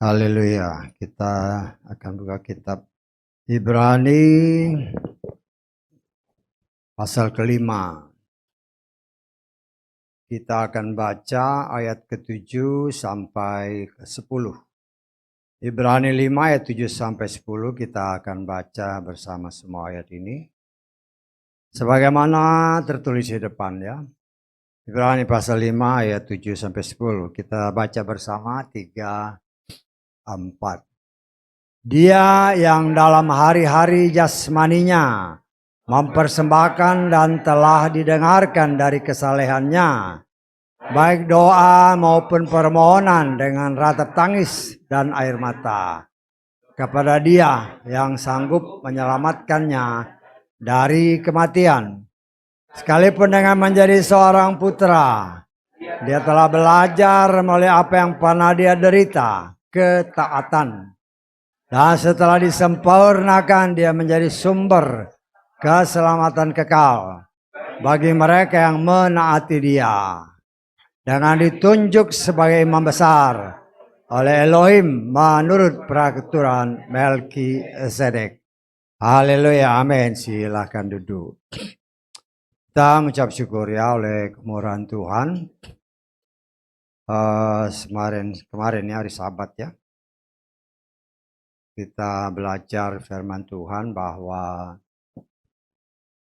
Haleluya. Kita akan buka kitab Ibrani pasal kelima. Kita akan baca ayat ke-7 sampai ke-10. Ibrani 5 ayat 7 sampai 10 kita akan baca bersama semua ayat ini. Sebagaimana tertulis di depan ya. Ibrani pasal 5 ayat 7 sampai 10. Kita baca bersama 3, 4. Dia yang dalam hari-hari jasmaninya mempersembahkan dan telah didengarkan dari kesalehannya, baik doa maupun permohonan dengan ratap tangis dan air mata, kepada Dia yang sanggup menyelamatkannya dari kematian. Sekalipun dengan menjadi seorang putra, dia telah belajar melalui apa yang pernah dia derita, ketaatan. Dan setelah disempurnakan, dia menjadi sumber keselamatan kekal bagi mereka yang menaati Dia, dengan ditunjuk sebagai imam besar oleh Elohim menurut peraturan Melkisedek. Haleluya, amin. Silakan duduk. Kita mengucap syukur ya oleh kemurahan Tuhan. Kemarin ya hari Sabat ya. Kita belajar firman Tuhan bahwa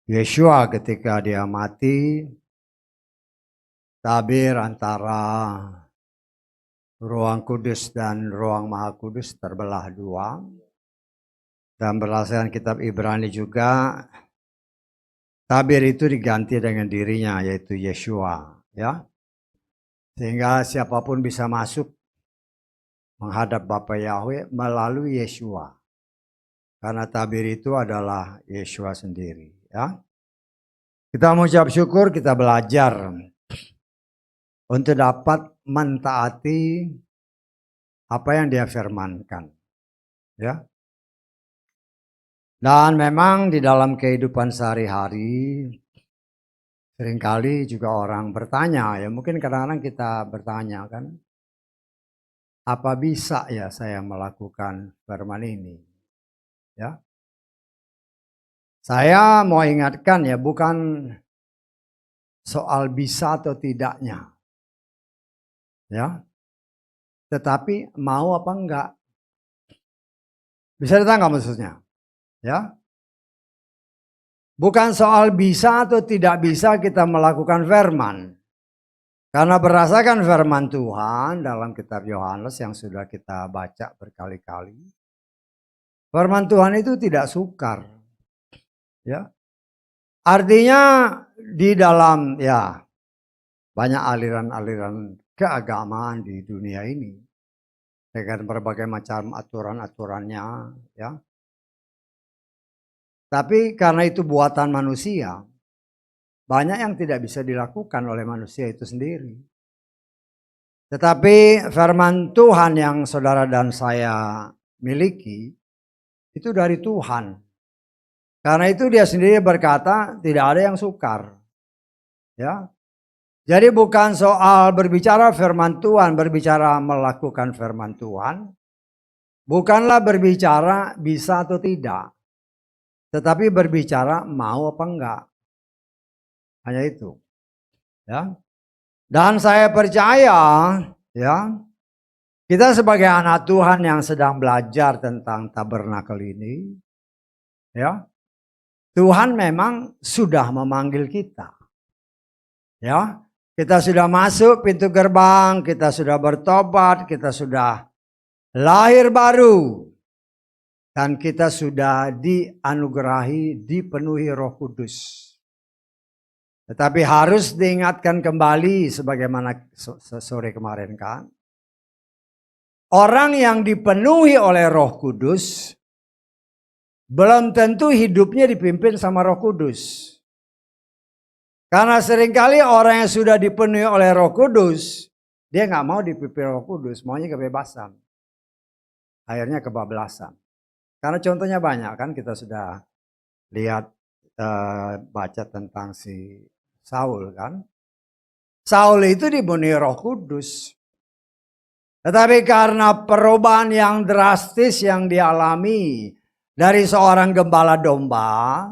Yeshua ketika dia mati, tabir antara ruang kudus dan ruang maha kudus terbelah dua. Dan berdasarkan kitab Ibrani juga, tabir itu diganti dengan dirinya, yaitu Yeshua. Ya. Sehingga siapapun bisa masuk menghadap Bapa Yahweh melalui Yeshua. Karena tabir itu adalah Yeshua sendiri. Ya. Kita mengucap syukur, kita belajar untuk dapat mentaati apa yang Dia firmankan. Ya. Dan memang di dalam kehidupan sehari-hari seringkali juga orang bertanya, ya mungkin kadang-kadang kita bertanya kan, apa bisa ya saya melakukan firman ini? Ya. Saya mau ingatkan ya bukan soal bisa atau tidaknya. Ya. Tetapi mau apa enggak? Bisa ditangkap maksudnya? Ya. Bukan soal bisa atau tidak bisa kita melakukan firman. Karena berdasarkan firman Tuhan dalam kitab Yohanes yang sudah kita baca berkali-kali. Firman Tuhan itu tidak sukar. Ya. Artinya di dalam ya banyak aliran-aliran keagamaan di dunia ini. Dengan berbagai macam aturan-aturannya. Ya. Tapi karena itu buatan manusia, banyak yang tidak bisa dilakukan oleh manusia itu sendiri. Tetapi firman Tuhan yang saudara dan saya miliki, itu dari Tuhan. Karena itu Dia sendiri berkata, tidak ada yang sukar. Ya. Jadi bukan soal berbicara firman Tuhan, berbicara melakukan firman Tuhan. Bukanlah berbicara bisa atau tidak. Tetapi berbicara mau apa enggak. Hanya itu. Ya. Dan saya percaya ya, kita sebagai anak Tuhan yang sedang belajar tentang tabernakel ini, ya, Tuhan memang sudah memanggil kita. Ya, kita sudah masuk pintu gerbang, kita sudah bertobat, kita sudah lahir baru. Dan kita sudah dianugerahi, dipenuhi Roh Kudus. Tetapi harus diingatkan kembali sebagaimana sore kemarin kan. Orang yang dipenuhi oleh Roh Kudus belum tentu hidupnya dipimpin sama Roh Kudus. Karena seringkali orang yang sudah dipenuhi oleh Roh Kudus, dia nggak mau dipimpin Roh Kudus, maunya kebebasan. Akhirnya kebablasan. Karena contohnya banyak kan, kita sudah lihat baca tentang si Saul kan. Saul itu dipenuhi Roh Kudus. Tetapi karena perubahan yang drastis yang dialami dari seorang gembala domba,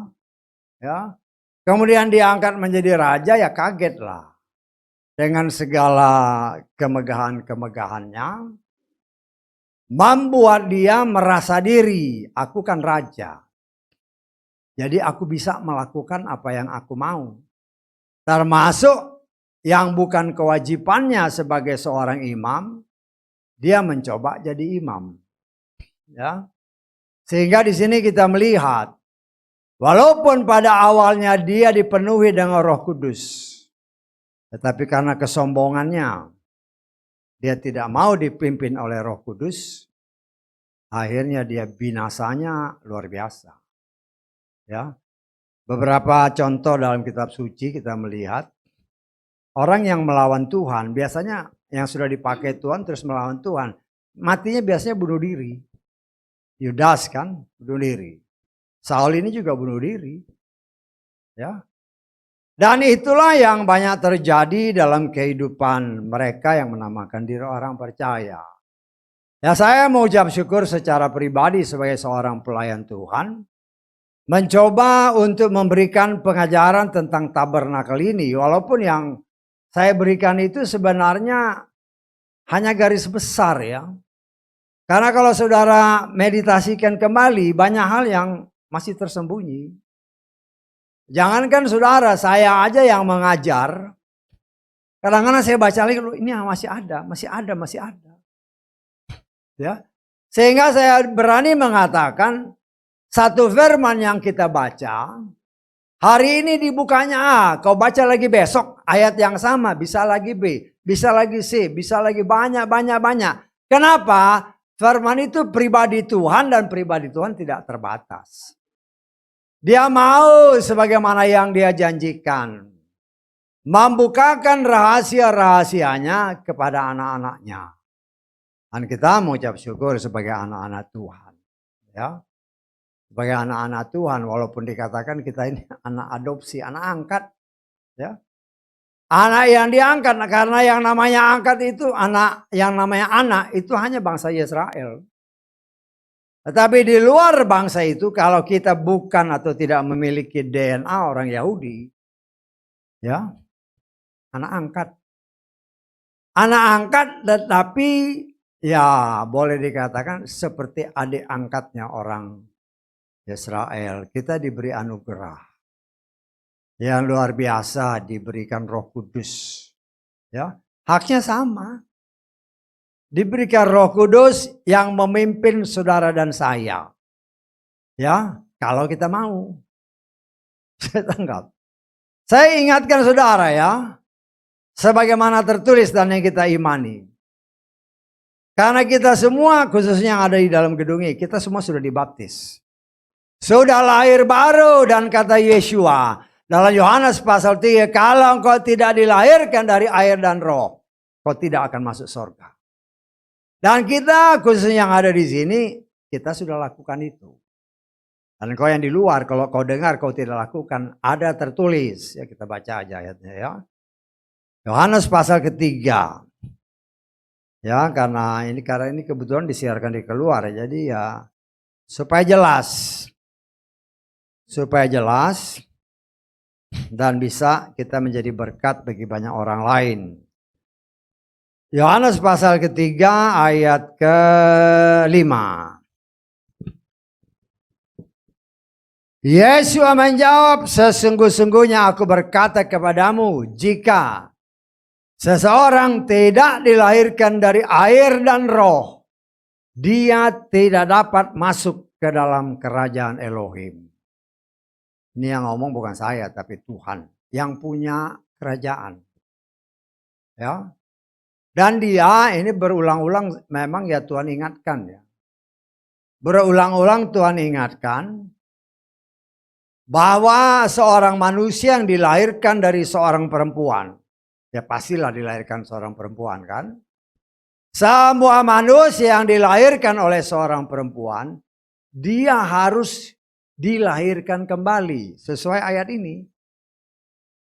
ya, kemudian diangkat menjadi raja, ya kagetlah dengan segala kemegahan-kemegahannya, membuat dia merasa diri, aku kan raja. Jadi aku bisa melakukan apa yang aku mau. Termasuk yang bukan kewajibannya sebagai seorang imam, dia mencoba jadi imam. Ya. Sehingga di sini kita melihat, walaupun pada awalnya dia dipenuhi dengan Roh Kudus, tetapi karena kesombongannya, dia tidak mau dipimpin oleh Roh Kudus, akhirnya dia binasanya luar biasa. Ya. Beberapa contoh dalam kitab suci kita melihat, orang yang melawan Tuhan, biasanya yang sudah dipakai Tuhan terus melawan Tuhan, matinya biasanya bunuh diri. Yudas kan bunuh diri. Saul ini juga bunuh diri. Ya. Dan itulah yang banyak terjadi dalam kehidupan mereka yang menamakan diri orang percaya. Ya, saya mau ucap syukur secara pribadi sebagai seorang pelayan Tuhan, mencoba untuk memberikan pengajaran tentang tabernakel ini, walaupun yang saya berikan itu sebenarnya hanya garis besar ya. Karena kalau saudara meditasikan kembali, banyak hal yang masih tersembunyi. Jangankan saudara, saya aja yang mengajar. Kadang-kadang saya baca lagi, ini masih ada, masih ada, masih ada. Ya. Sehingga saya berani mengatakan, satu firman yang kita baca, hari ini dibukanya A, kau baca lagi besok ayat yang sama, bisa lagi B, bisa lagi C, bisa lagi banyak. Kenapa? Firman itu pribadi Tuhan dan pribadi Tuhan tidak terbatas. Dia mau sebagaimana yang dia janjikan, membukakan rahasia-rahasianya kepada anak-anaknya. Dan kita mengucap syukur sebagai anak-anak Tuhan. Ya. Sebagai anak-anak Tuhan, walaupun dikatakan kita ini anak adopsi, anak angkat. Ya. Anak yang diangkat, karena yang namanya angkat itu, yang namanya anak itu hanya bangsa Israel. Tetapi di luar bangsa itu, kalau kita bukan atau tidak memiliki DNA orang Yahudi, ya, anak angkat. Anak angkat, tetapi ya boleh dikatakan seperti adik angkatnya orang Israel. Kita diberi anugerah yang luar biasa, diberikan Roh Kudus. Ya, haknya sama. Diberikan Roh Kudus yang memimpin saudara dan saya. Ya, kalau kita mau. Saya tanggap. Saya ingatkan saudara ya, sebagaimana tertulis dan yang kita imani. Karena kita semua, khususnya yang ada di dalam gedung ini, kita semua sudah dibaptis. Sudah lahir baru, dan kata Yeshua dalam Yohanes pasal 3, kalau engkau tidak dilahirkan dari air dan roh, kau tidak akan masuk surga. Dan kita khususnya yang ada di sini, kita sudah lakukan itu. Dan kau yang di luar, kalau kau dengar kau tidak lakukan, ada tertulis. Ya, kita baca aja ayatnya ya. Yohanes pasal 3. Ya, karena ini kebetulan disiarkan di keluar, jadi ya supaya jelas. Supaya jelas dan bisa kita menjadi berkat bagi banyak orang lain. Yohanes pasal 3 ayat ke-5. Yesus menjawab, sesungguh-sungguhnya aku berkata kepadamu, jika seseorang tidak dilahirkan dari air dan roh, dia tidak dapat masuk ke dalam kerajaan Elohim. Ini yang ngomong bukan saya, tapi Tuhan yang punya kerajaan. Ya. Dan dia ini berulang-ulang, memang ya Tuhan ingatkan ya. Berulang-ulang Tuhan ingatkan bahwa seorang manusia yang dilahirkan dari seorang perempuan, ya pastilah dilahirkan seorang perempuan kan. Semua manusia yang dilahirkan oleh seorang perempuan, dia harus dilahirkan kembali sesuai ayat ini.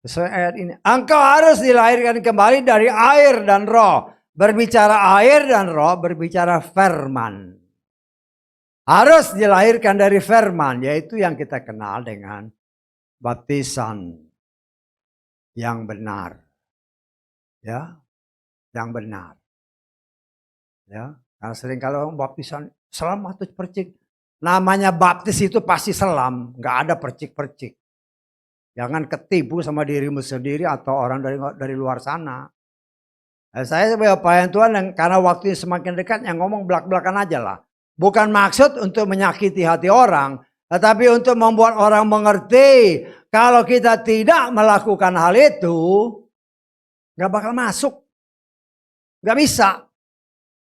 Sesuai ayat ini. Engkau harus dilahirkan kembali dari air dan roh. Berbicara air dan roh, berbicara firman. Harus dilahirkan dari firman, yaitu yang kita kenal dengan baptisan yang benar. Ya, yang benar. Ya, karena sering kalau baptisan selam atau percik. Namanya baptis itu pasti selam, nggak ada percik-percik. Jangan ketipu sama dirimu sendiri atau orang dari luar sana. Nah, saya sebagai pelayan Tuhan yang karena waktunya semakin dekat yang ngomong belak-belakan aja lah. Bukan maksud untuk menyakiti hati orang, tetapi untuk membuat orang mengerti kalau kita tidak melakukan hal itu, nggak bakal masuk, nggak bisa.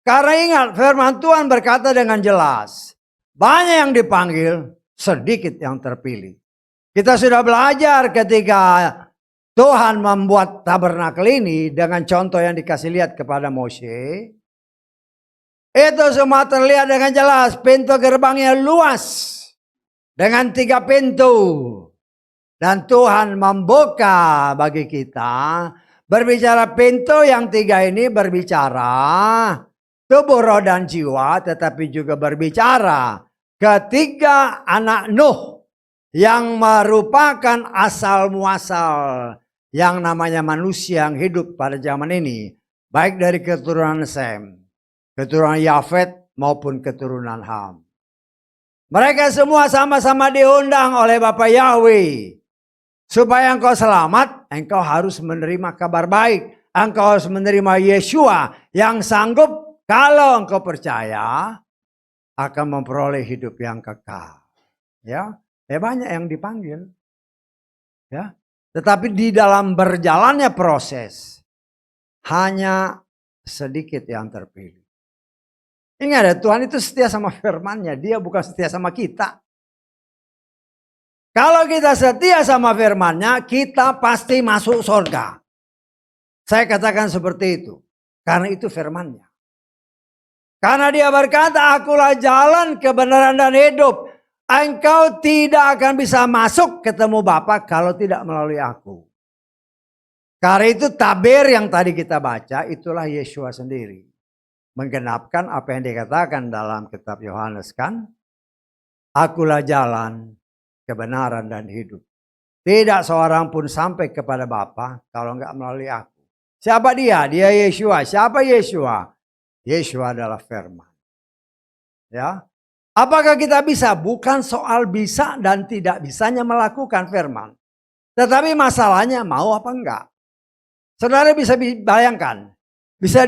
Karena ingat firman Tuhan berkata dengan jelas, banyak yang dipanggil, sedikit yang terpilih. Kita sudah belajar ketika Tuhan membuat tabernakel ini dengan contoh yang dikasih lihat kepada Mose. Itu semua terlihat dengan jelas. Pintu gerbangnya luas. Dengan 3 pintu. Dan Tuhan membuka bagi kita. Berbicara pintu yang 3 ini berbicara tubuh, roh, dan jiwa. Tetapi juga berbicara ketiga anak Nuh. Yang merupakan asal muasal yang namanya manusia yang hidup pada zaman ini. Baik dari keturunan Sem, keturunan Yafet maupun keturunan Ham. Mereka semua sama-sama diundang oleh Bapa Yahweh. Supaya engkau selamat, engkau harus menerima kabar baik. Engkau harus menerima Yeshua yang sanggup kalau engkau percaya akan memperoleh hidup yang kekal. Ya. Banyak yang dipanggil. Ya. Tetapi di dalam berjalannya proses hanya sedikit yang terpilih. Ingat ya, Tuhan itu setia sama firman-Nya, Dia bukan setia sama kita. Kalau kita setia sama firman-Nya, kita pasti masuk surga. Saya katakan seperti itu. Karena itu firman-Nya. Karena Dia berkata, akulah jalan, kebenaran, dan hidup. Engkau tidak akan bisa masuk ketemu Bapa kalau tidak melalui aku. Karena itu tabir yang tadi kita baca itulah Yeshua sendiri. Menggenapkan apa yang dikatakan dalam kitab Yohanes kan. Akulah jalan, kebenaran, dan hidup. Tidak seorang pun sampai kepada Bapa kalau enggak melalui aku. Siapa dia? Dia Yeshua. Siapa Yeshua? Yeshua adalah firman. Ya. Apakah kita bisa? Bukan soal bisa dan tidak bisanya melakukan firman. Tetapi masalahnya mau apa enggak. Saudara bisa bayangkan. Bisa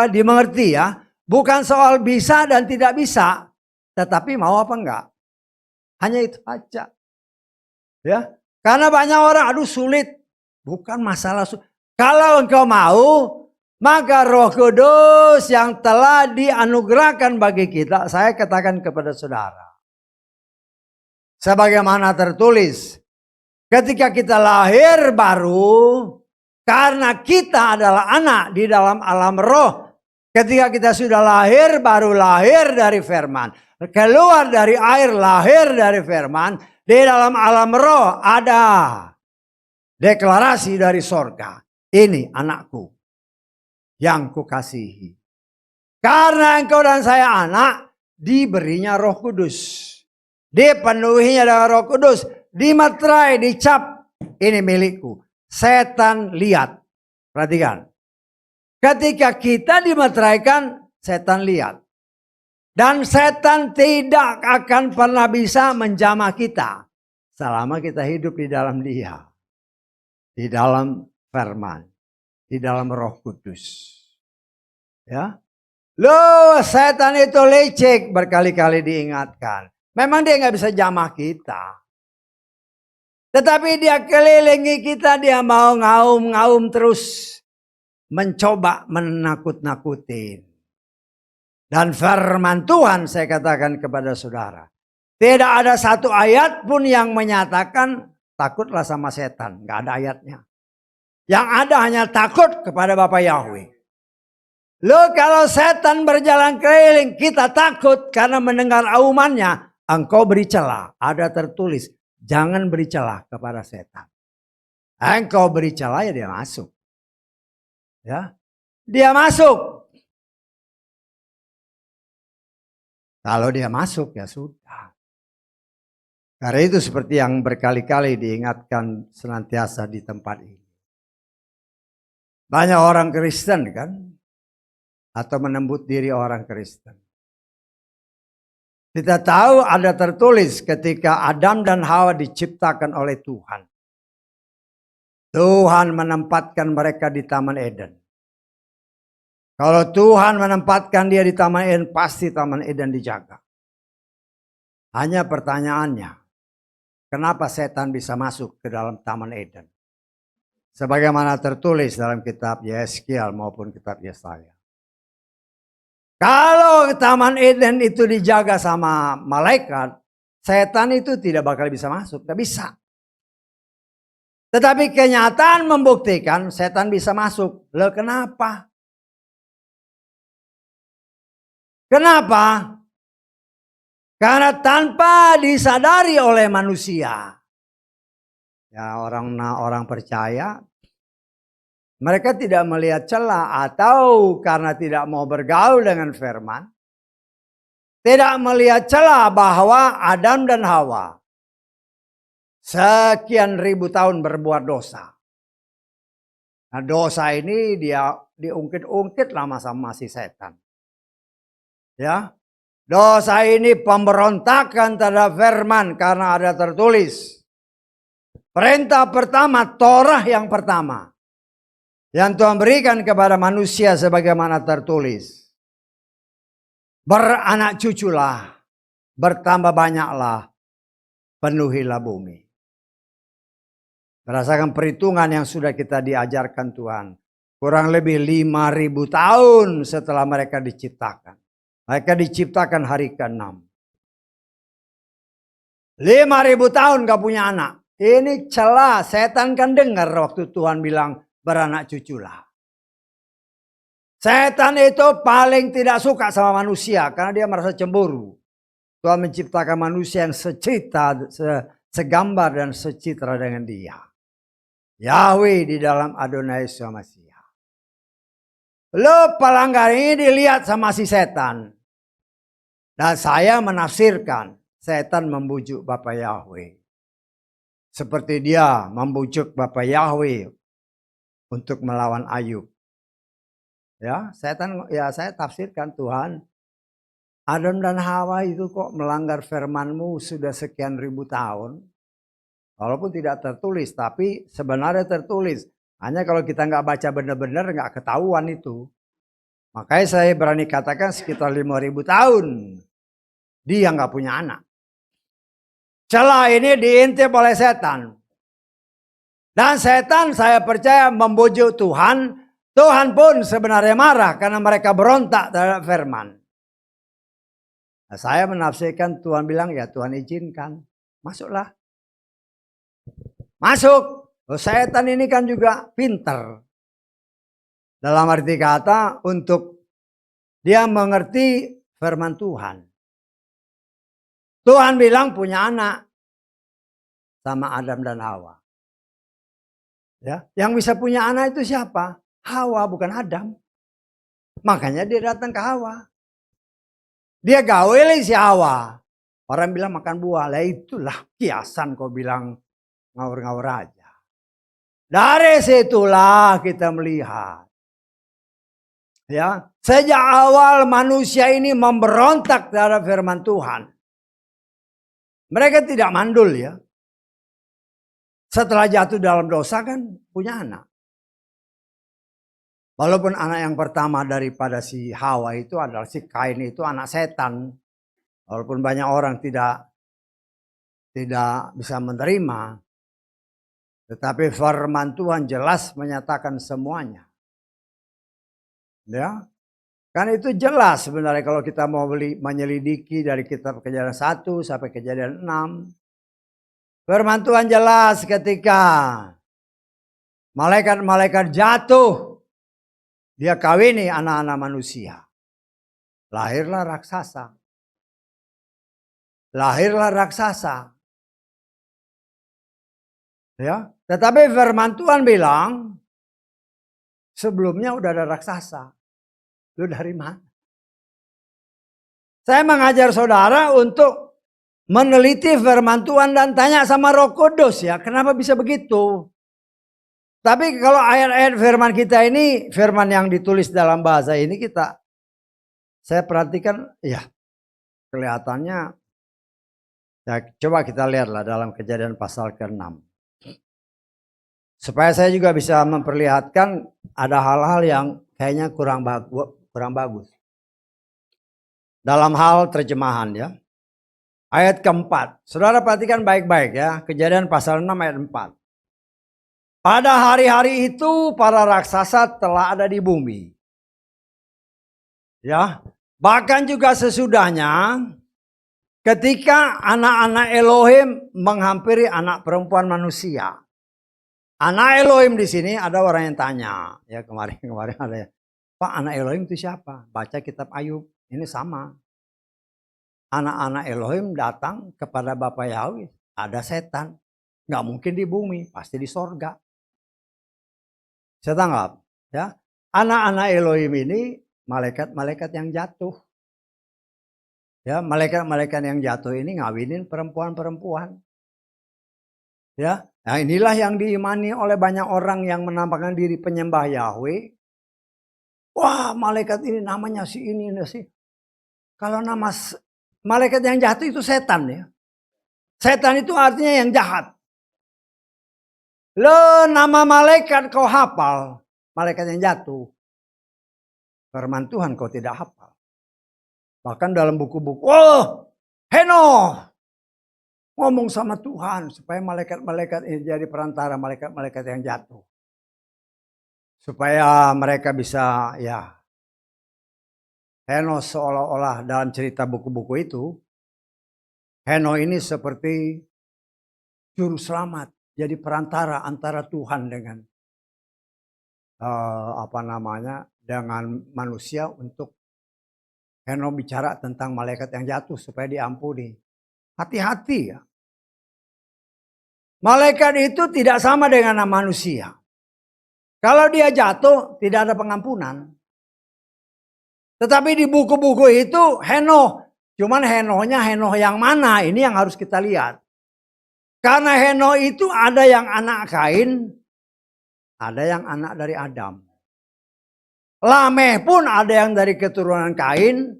dimengerti ya. Bukan soal bisa dan tidak bisa. Tetapi mau apa enggak. Hanya itu aja. Ya. Karena banyak orang aduh sulit. Bukan masalah sulit. Kalau engkau mau, maka Roh Kudus yang telah dianugerahkan bagi kita, saya katakan kepada saudara. Sebagaimana tertulis, ketika kita lahir baru, karena kita adalah anak di dalam alam roh. Ketika kita sudah lahir baru, lahir dari firman. Keluar dari air, lahir dari firman. Di dalam alam roh ada deklarasi dari sorga. Ini anakku yang kukasihi. Karena engkau dan saya anak, diberinya Roh Kudus. Dipenuhinya dengan Roh Kudus, dimeterai, dicap, ini milikku. Setan lihat. Perhatikan. Ketika kita dimeteraikan, setan lihat. Dan setan tidak akan pernah bisa menjamah kita selama kita hidup di dalam Dia. Di dalam firman. Di dalam Roh Kudus. Ya. Loh, setan itu licik, berkali-kali diingatkan. Memang dia nggak bisa jamah kita. Tetapi dia kelilingi kita, dia mau ngaum-ngaum terus. Mencoba menakut-nakutin. Dan firman Tuhan saya katakan kepada saudara. Tidak ada satu ayat pun yang menyatakan takutlah sama setan. Nggak ada ayatnya. Yang ada hanya takut kepada Bapa Yahweh. Loh, kalau setan berjalan keliling, kita takut karena mendengar aumannya. Engkau beri celah. Ada tertulis, jangan beri celah kepada setan. Engkau beri celah, ya dia masuk. Ya, dia masuk. Kalau dia masuk ya sudah. Karena itu seperti yang berkali-kali diingatkan senantiasa di tempat ini. Banyak orang Kristen kan, atau menembut diri orang Kristen. Kita tahu ada tertulis ketika Adam dan Hawa diciptakan oleh Tuhan. Tuhan menempatkan mereka di Taman Eden. Kalau Tuhan menempatkan dia di Taman Eden, pasti Taman Eden dijaga. Hanya pertanyaannya, kenapa setan bisa masuk ke dalam Taman Eden? Sebagaimana tertulis dalam kitab Yeskiel maupun kitab Yesaya. Kalau Taman Eden itu dijaga sama malaikat, setan itu tidak bakal bisa masuk, tidak bisa. Tetapi kenyataan membuktikan setan bisa masuk. Loh kenapa? Kenapa? Karena tanpa disadari oleh manusia. Ya orang percaya, mereka tidak melihat celah atau karena tidak mau bergaul dengan firman. Tidak melihat celah bahwa Adam dan Hawa sekian ribu tahun berbuat dosa. Nah dosa ini dia diungkit-ungkit lama sama si setan. Ya, dosa ini pemberontakan terhadap firman karena ada tertulis. Perintah pertama, Torah yang pertama. Yang Tuhan berikan kepada manusia sebagaimana tertulis. Beranak cuculah, bertambah banyaklah, penuhilah bumi. Berdasarkan perhitungan yang sudah kita diajarkan Tuhan. Kurang lebih 5.000 tahun setelah mereka diciptakan. Mereka diciptakan hari ke-6. 5.000 tahun gak punya anak. Ini celah, setan kan dengar waktu Tuhan bilang beranak cuculah. Setan itu paling tidak suka sama manusia karena dia merasa cemburu. Tuhan menciptakan manusia yang segambar dan secitra dengan dia. Yahweh di dalam Adonai Yeshua Mashiach. Lo pelanggar ini dilihat sama si setan. Dan saya menafsirkan setan membujuk Bapak Yahweh. Seperti dia membujuk Bapak Yahweh untuk melawan Ayub. Ya, setan ya saya tafsirkan Tuhan. Adam dan Hawa itu kok melanggar firman-Mu sudah sekian ribu tahun. Walaupun tidak tertulis, tapi sebenarnya tertulis. Hanya kalau kita nggak baca benar-benar nggak ketahuan itu. Makanya saya berani katakan sekitar 5.000 tahun. Dia nggak punya anak. Celah ini diintip oleh setan. Dan setan saya percaya membujuk Tuhan. Tuhan pun sebenarnya marah karena mereka berontak terhadap firman. Nah, saya menafsirkan Tuhan bilang ya Tuhan izinkan. Masuklah. Masuk. Oh, setan ini kan juga pinter. Dalam arti kata untuk dia mengerti firman Tuhan. Tuhan bilang punya anak sama Adam dan Hawa. Ya, yang bisa punya anak itu siapa? Hawa bukan Adam. Makanya dia datang ke Hawa. Dia gaulin si Hawa. Orang bilang makan buah. Lah itulah kiasan kau bilang ngawur-ngawur aja. Dari situlah kita melihat. Ya, sejak awal manusia ini memberontak terhadap firman Tuhan. Mereka tidak mandul ya. Setelah jatuh dalam dosa kan punya anak. Walaupun anak yang pertama daripada si Hawa itu adalah si Kain itu anak setan. Walaupun banyak orang tidak bisa menerima. Tetapi firman Tuhan jelas menyatakan semuanya. Ya. Kan itu jelas sebenarnya kalau kita mau menyelidiki dari kitab Kejadian 1 sampai Kejadian 6. Firman Tuhan jelas ketika malaikat-malaikat jatuh. Dia kawini anak-anak manusia. Lahirlah raksasa. Lahirlah raksasa. Ya, tetapi firman Tuhan bilang sebelumnya udah ada raksasa. Lu dari mana? Saya mengajar saudara untuk meneliti firman Tuhan dan tanya sama Roh Kudus ya, kenapa bisa begitu? Tapi kalau ayat-ayat firman kita ini, firman yang ditulis dalam bahasa ini saya perhatikan ya kelihatannya, ya coba kita lihatlah dalam Kejadian pasal ke-6. Supaya saya juga bisa memperlihatkan ada hal-hal yang kayaknya kurang bagus. Dalam hal terjemahan ya. Ayat keempat. Saudara perhatikan baik-baik ya. Kejadian pasal 6 ayat 4. Pada hari-hari itu para raksasa telah ada di bumi. Ya. Bahkan juga sesudahnya ketika anak-anak Elohim menghampiri anak perempuan manusia. Anak Elohim di sini ada orang yang tanya, ya kemarin ada ya, Pak, anak Elohim itu siapa? Baca kitab Ayub, ini sama. Anak-anak Elohim datang kepada Bapak Yahweh, ada setan, nggak mungkin di bumi, pasti di sorga. Saya tanggap, ya. Anak-anak Elohim ini malaikat-malaikat yang jatuh, ya malaikat-malaikat yang jatuh ini ngawinin perempuan-perempuan. Ya, nah inilah yang diimani oleh banyak orang yang menampakkan diri penyembah Yahweh. Wah, malaikat ini namanya si ini sih. Kalau nama malaikat yang jatuh itu setan ya. Setan itu artinya yang jahat. Lo nama malaikat kau hafal, malaikat yang jatuh. Firman Tuhan kau tidak hafal. Bahkan dalam buku-buku, oh, Henoh ngomong sama Tuhan supaya malaikat-malaikat ini jadi perantara malaikat-malaikat yang jatuh. Supaya mereka bisa ya. Henoh seolah-olah dalam cerita buku-buku itu, Henoh ini seperti juru selamat, jadi perantara antara Tuhan dengan dengan manusia untuk Henoh bicara tentang malaikat yang jatuh supaya diampuni. Hati-hati ya. Malaikat itu tidak sama dengan manusia. Kalau dia jatuh tidak ada pengampunan. Tetapi di buku-buku itu Henoh. Cuman Henohnya Henoh yang mana? Ini yang harus kita lihat. Karena Henoh itu ada yang anak Kain. Ada yang anak dari Adam. Lameh pun ada yang dari keturunan Kain.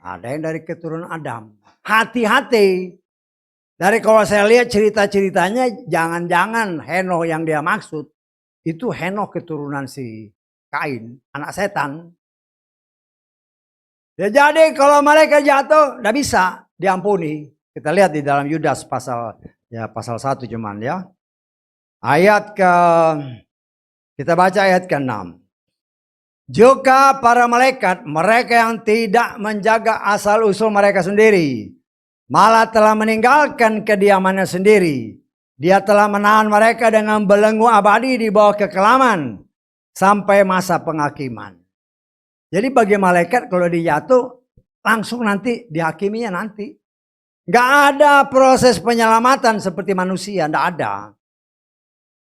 Ada yang dari keturunan Adam. Hati-hati. Dari kalau saya lihat cerita-ceritanya, jangan-jangan Henoh yang dia maksud, itu Henoh keturunan si Kain, anak setan. Ya jadi kalau mereka jatuh, tidak bisa diampuni. Kita lihat di dalam Yudas pasal 1 cuman ya. Kita baca ayat ke-6. Juga para malaikat, mereka yang tidak menjaga asal-usul mereka sendiri, malah telah meninggalkan kediamannya sendiri. Dia telah menahan mereka dengan belenggu abadi di bawah kekelaman sampai masa penghakiman. Jadi bagi malaikat kalau dia jatuh langsung nanti dihakiminya nanti. Gak ada proses penyelamatan seperti manusia, gak ada.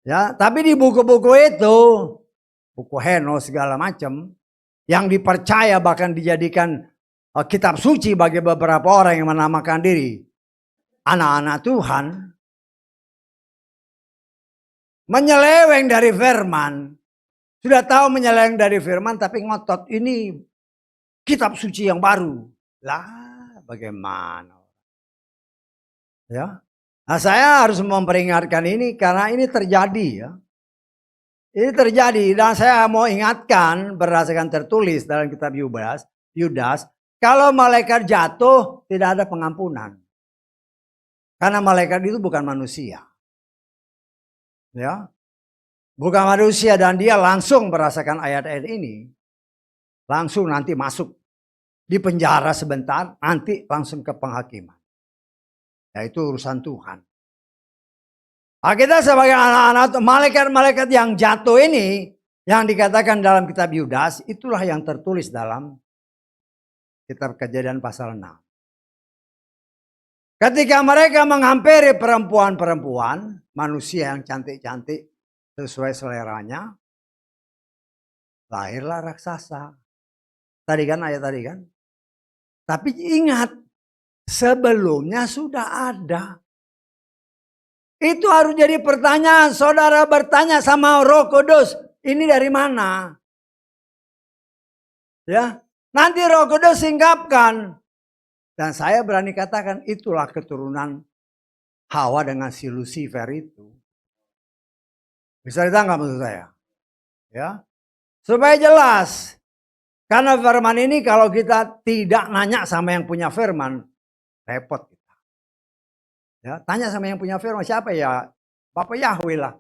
Ya, tapi di buku-buku itu, buku Henoh segala macam, yang dipercaya bahkan dijadikan kitab suci bagi beberapa orang yang menamakan diri anak-anak Tuhan, menyeleweng dari firman. Sudah tahu menyeleweng dari firman tapi ngotot ini kitab suci yang baru. Lah bagaimana? Ya. Nah, saya harus memperingatkan ini karena ini terjadi ya. Ini terjadi dan saya mau ingatkan berdasarkan tertulis dalam kitab Yudas, kalau malaikat jatuh tidak ada pengampunan. Karena malaikat itu bukan manusia. Ya. Bukan manusia dan dia langsung merasakan ayat-ayat ini. Langsung nanti masuk di penjara sebentar, nanti langsung ke penghakiman. Yaitu urusan Tuhan. Nah, kita sebagai anak-anak malaikat-malaikat yang jatuh ini, yang dikatakan dalam kitab Yudas, itulah yang tertulis dalam kitab Kejadian pasal 6. Ketika mereka menghampiri perempuan-perempuan, manusia yang cantik-cantik sesuai seleranya, lahirlah raksasa. Tadi kan ayat tadi kan. Tapi ingat, sebelumnya sudah ada. Itu harus jadi pertanyaan. Saudara bertanya sama Roh Kudus, ini dari mana? Ya, nanti Roh Kudus singkapkan. Dan saya berani katakan itulah keturunan Hawa dengan si Lucifer itu. Bisa ditangkap maksud saya? Ya, supaya jelas. Karena firman ini kalau kita tidak nanya sama yang punya firman, repot kita. Ya, tanya sama yang punya firman, siapa ya? Bapak Yahweh lah.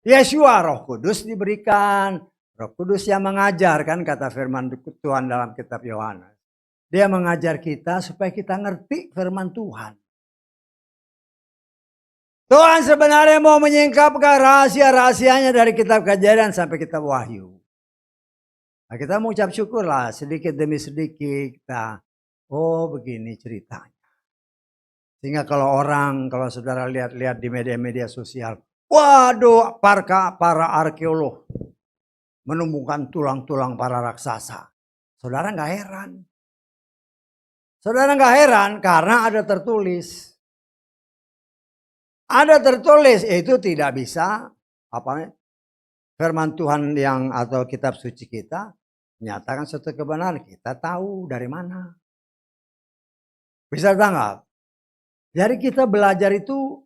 Yesua, Roh Kudus diberikan. Roh Kudus yang mengajar, kan kata firman Tuhan dalam kitab Yohanes. Dia mengajar kita supaya kita ngerti firman Tuhan. Tuhan sebenarnya mau menyingkapkan rahasia-rahasianya dari kitab Kejadian sampai kitab Wahyu. Nah, kita mau ucap syukur lah, sedikit demi sedikit kita, oh begini ceritanya. Sehingga kalau saudara lihat-lihat di media-media sosial, waduh para arkeolog menemukan tulang-tulang para raksasa. Saudara nggak heran. Saudara nggak heran karena ada tertulis. Ada tertulis, itu tidak bisa firman Tuhan atau kitab suci kita menyatakan suatu kebenaran. Kita tahu dari mana. Bisa tangkap? Jadi kita belajar itu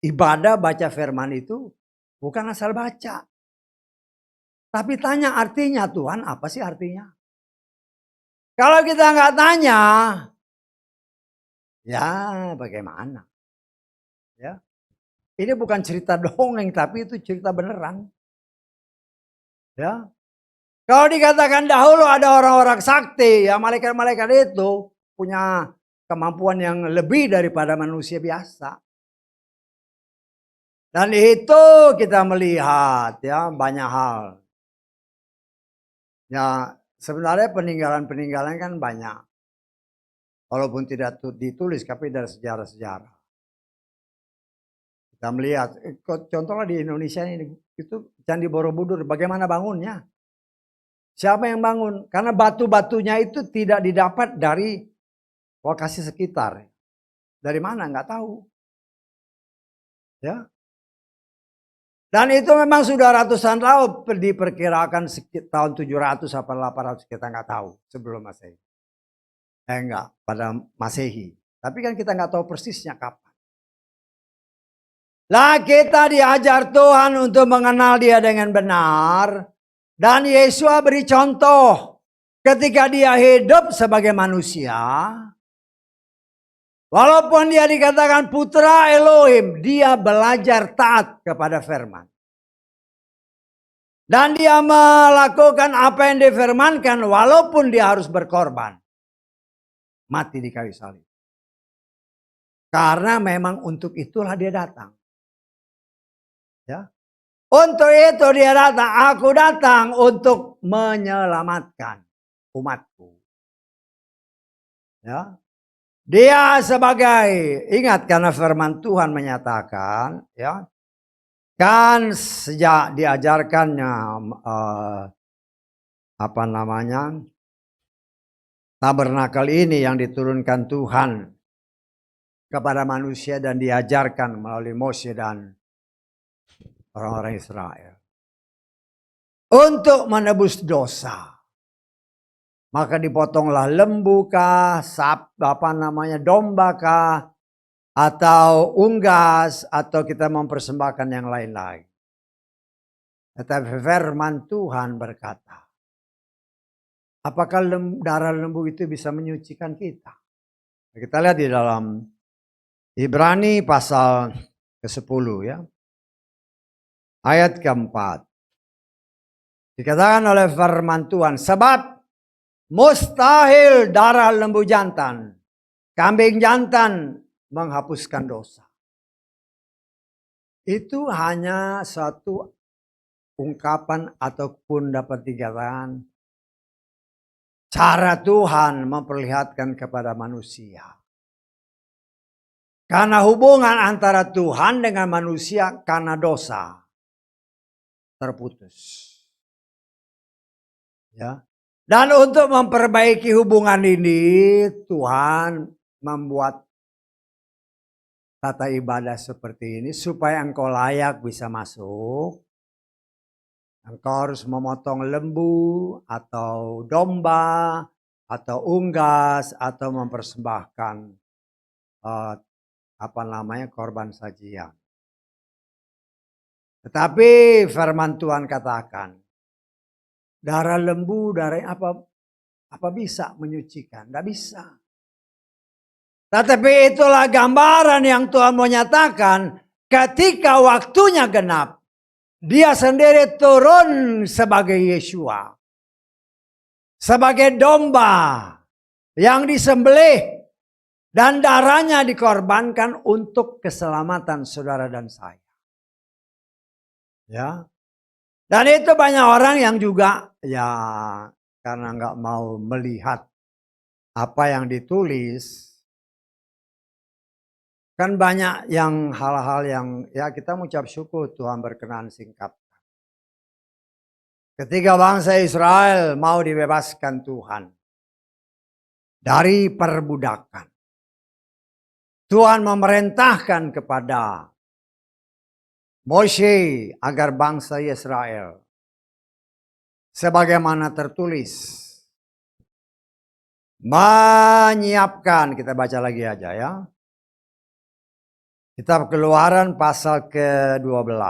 ibadah baca firman itu bukan asal baca. Tapi tanya artinya, Tuhan apa sih artinya? Kalau kita nggak tanya, ya bagaimana? Ya, ini bukan cerita dongeng tapi itu cerita beneran. Ya, kalau dikatakan dahulu ada orang-orang sakti, ya malaikat-malaikat itu punya kemampuan yang lebih daripada manusia biasa. Dan itu kita melihat ya banyak hal. Ya sebenarnya peninggalan-peninggalan kan banyak. Walaupun tidak ditulis tapi dari sejarah-sejarah. Kita melihat, contohnya di Indonesia ini, itu Candi Borobudur, bagaimana bangunnya? Siapa yang bangun? Karena batu-batunya itu tidak didapat dari lokasi sekitar. Dari mana? Nggak tahu. Ya. Dan itu memang sudah ratusan tahun, diperkirakan tahun 700 atau 800, kita nggak tahu sebelum Masehi. Enggak, pada Masehi. Tapi kan kita nggak tahu persisnya kapan. Lah kita diajar Tuhan untuk mengenal Dia dengan benar. Dan Yesus beri contoh ketika Dia hidup sebagai manusia. Walaupun Dia dikatakan putra Elohim, Dia belajar taat kepada firman. Dan Dia melakukan apa yang difirmankan walaupun Dia harus berkorban. Mati di kayu salib. Karena memang untuk itulah Dia datang. Ya. Untuk itu Dia datang. Aku datang untuk menyelamatkan umatku. Ya. Dia sebagai, ingat karena firman Tuhan menyatakan, ya, kan sejak diajarkannya tabernakel ini yang diturunkan Tuhan kepada manusia dan diajarkan melalui Mose dan orang-orang Israel untuk menebus dosa. Maka dipotonglah lembu kah, domba kah, atau unggas, atau kita mempersembahkan yang lain-lain. Tetapi firman Tuhan berkata, apakah darah lembu itu bisa menyucikan kita? Kita lihat di dalam Ibrani pasal ke-10 ya. Ayat ke-4. Dikatakan oleh firman Tuhan, sebab mustahil darah lembu jantan, kambing jantan menghapuskan dosa. Itu hanya satu ungkapan ataupun dapat dikatakan cara Tuhan memperlihatkan kepada manusia Karena hubungan antara Tuhan dengan manusia karena dosa terputus. Ya. Dan untuk memperbaiki hubungan ini, Tuhan membuat tata ibadah seperti ini supaya engkau layak bisa masuk. Engkau harus memotong lembu atau domba atau unggas atau mempersembahkan korban sajian. Tetapi firman Tuhan katakan, darah lembu, darah apa bisa menyucikan? Tidak bisa. Tetapi itulah gambaran yang Tuhan mau nyatakan ketika waktunya genap. Dia sendiri turun sebagai Yeshua. Sebagai domba yang disembelih. Dan darahnya dikorbankan untuk keselamatan saudara dan saya. Ya. Dan itu banyak orang yang juga ya karena nggak mau melihat apa yang ditulis. Kan banyak yang hal-hal yang ya kita mengucap syukur Tuhan berkenan singkat. Ketika bangsa Israel mau dibebaskan Tuhan dari perbudakan. Tuhan memerintahkan kepada Moshe agar bangsa Israel sebagaimana tertulis menyiapkan, kita baca lagi aja ya. Kitab Keluaran pasal ke-12.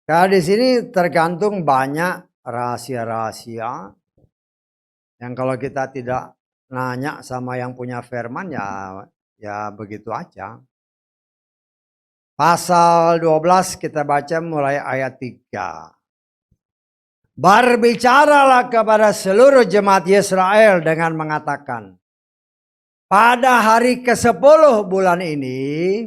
Karena di sini tergantung banyak rahasia-rahasia yang kalau kita tidak nanya sama yang punya firman ya begitu aja. Pasal 12 kita baca mulai ayat 3. Berbicaralah kepada seluruh jemaat Israel dengan mengatakan, pada hari ke-10 bulan ini,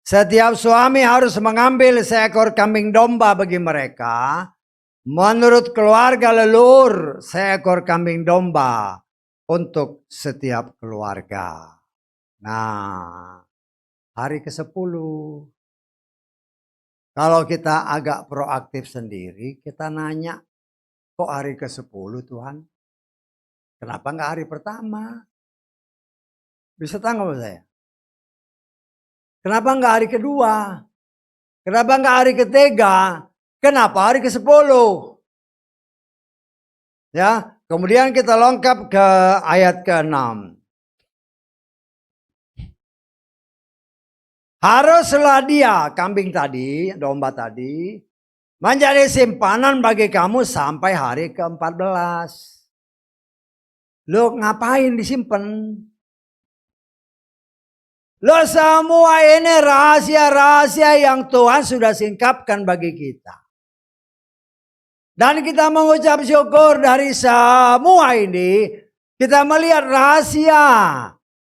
setiap suami harus mengambil seekor kambing domba bagi mereka. Menurut keluarga leluhur, seekor kambing domba untuk setiap keluarga. Nah, hari ke-10. Kalau kita agak proaktif sendiri, kita nanya, kok hari ke-10 Tuhan? Kenapa enggak hari pertama? Bisa tanggung saya? Kenapa enggak hari kedua? Kenapa enggak hari ketiga? Kenapa hari ke-10? Ya, kemudian kita lengkap ke ayat ke-6. Haruslah dia, kambing tadi, domba tadi, menjadi simpanan bagi kamu sampai hari ke-14. Lo ngapain disimpan? Lo semua ini rahasia-rahasia yang Tuhan sudah singkapkan bagi kita. Dan kita mengucap syukur dari semua ini. Kita melihat rahasia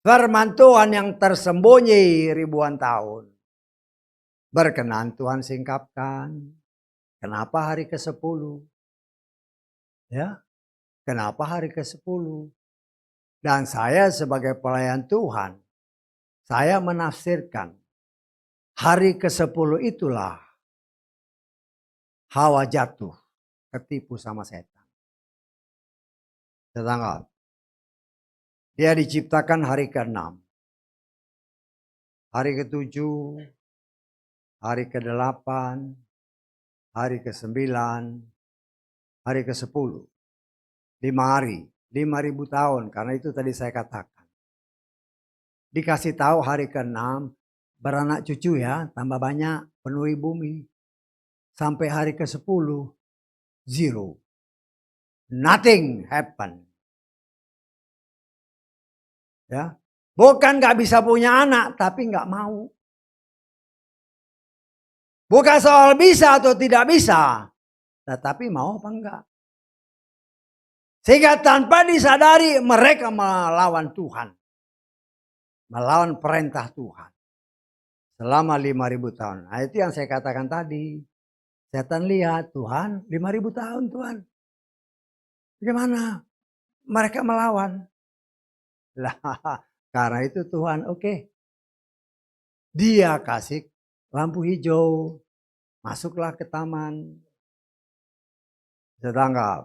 firman Tuhan yang tersembunyi ribuan tahun. Berkenan Tuhan singkapkan. Kenapa hari ke-10? Ya, kenapa hari ke-10? Dan saya sebagai pelayan Tuhan, saya menafsirkan hari ke-10 itulah Hawa jatuh, ketipu sama setan. Tetangga, dia diciptakan hari ke-6, hari ke-7, hari ke-8, hari ke-9, hari ke-10. 5 hari, 5.000 tahun, karena itu tadi saya katakan. Dikasih tahu hari ke-6, beranak cucu ya, tambah banyak, penuhi bumi. Sampai hari ke-10, zero. Nothing happen. Ya, bukan gak bisa punya anak, tapi gak mau. Bukan soal bisa atau tidak bisa, tetapi mau apa enggak. Sehingga tanpa disadari mereka melawan Tuhan. Melawan perintah Tuhan. Selama 5.000 tahun. Nah, itu yang saya katakan tadi. Setan lihat, Tuhan 5.000 tahun Tuhan. Bagaimana? Mereka melawan. Lah, Karena itu Tuhan oke. Dia kasih lampu hijau. Masuklah ke taman. Tetangga.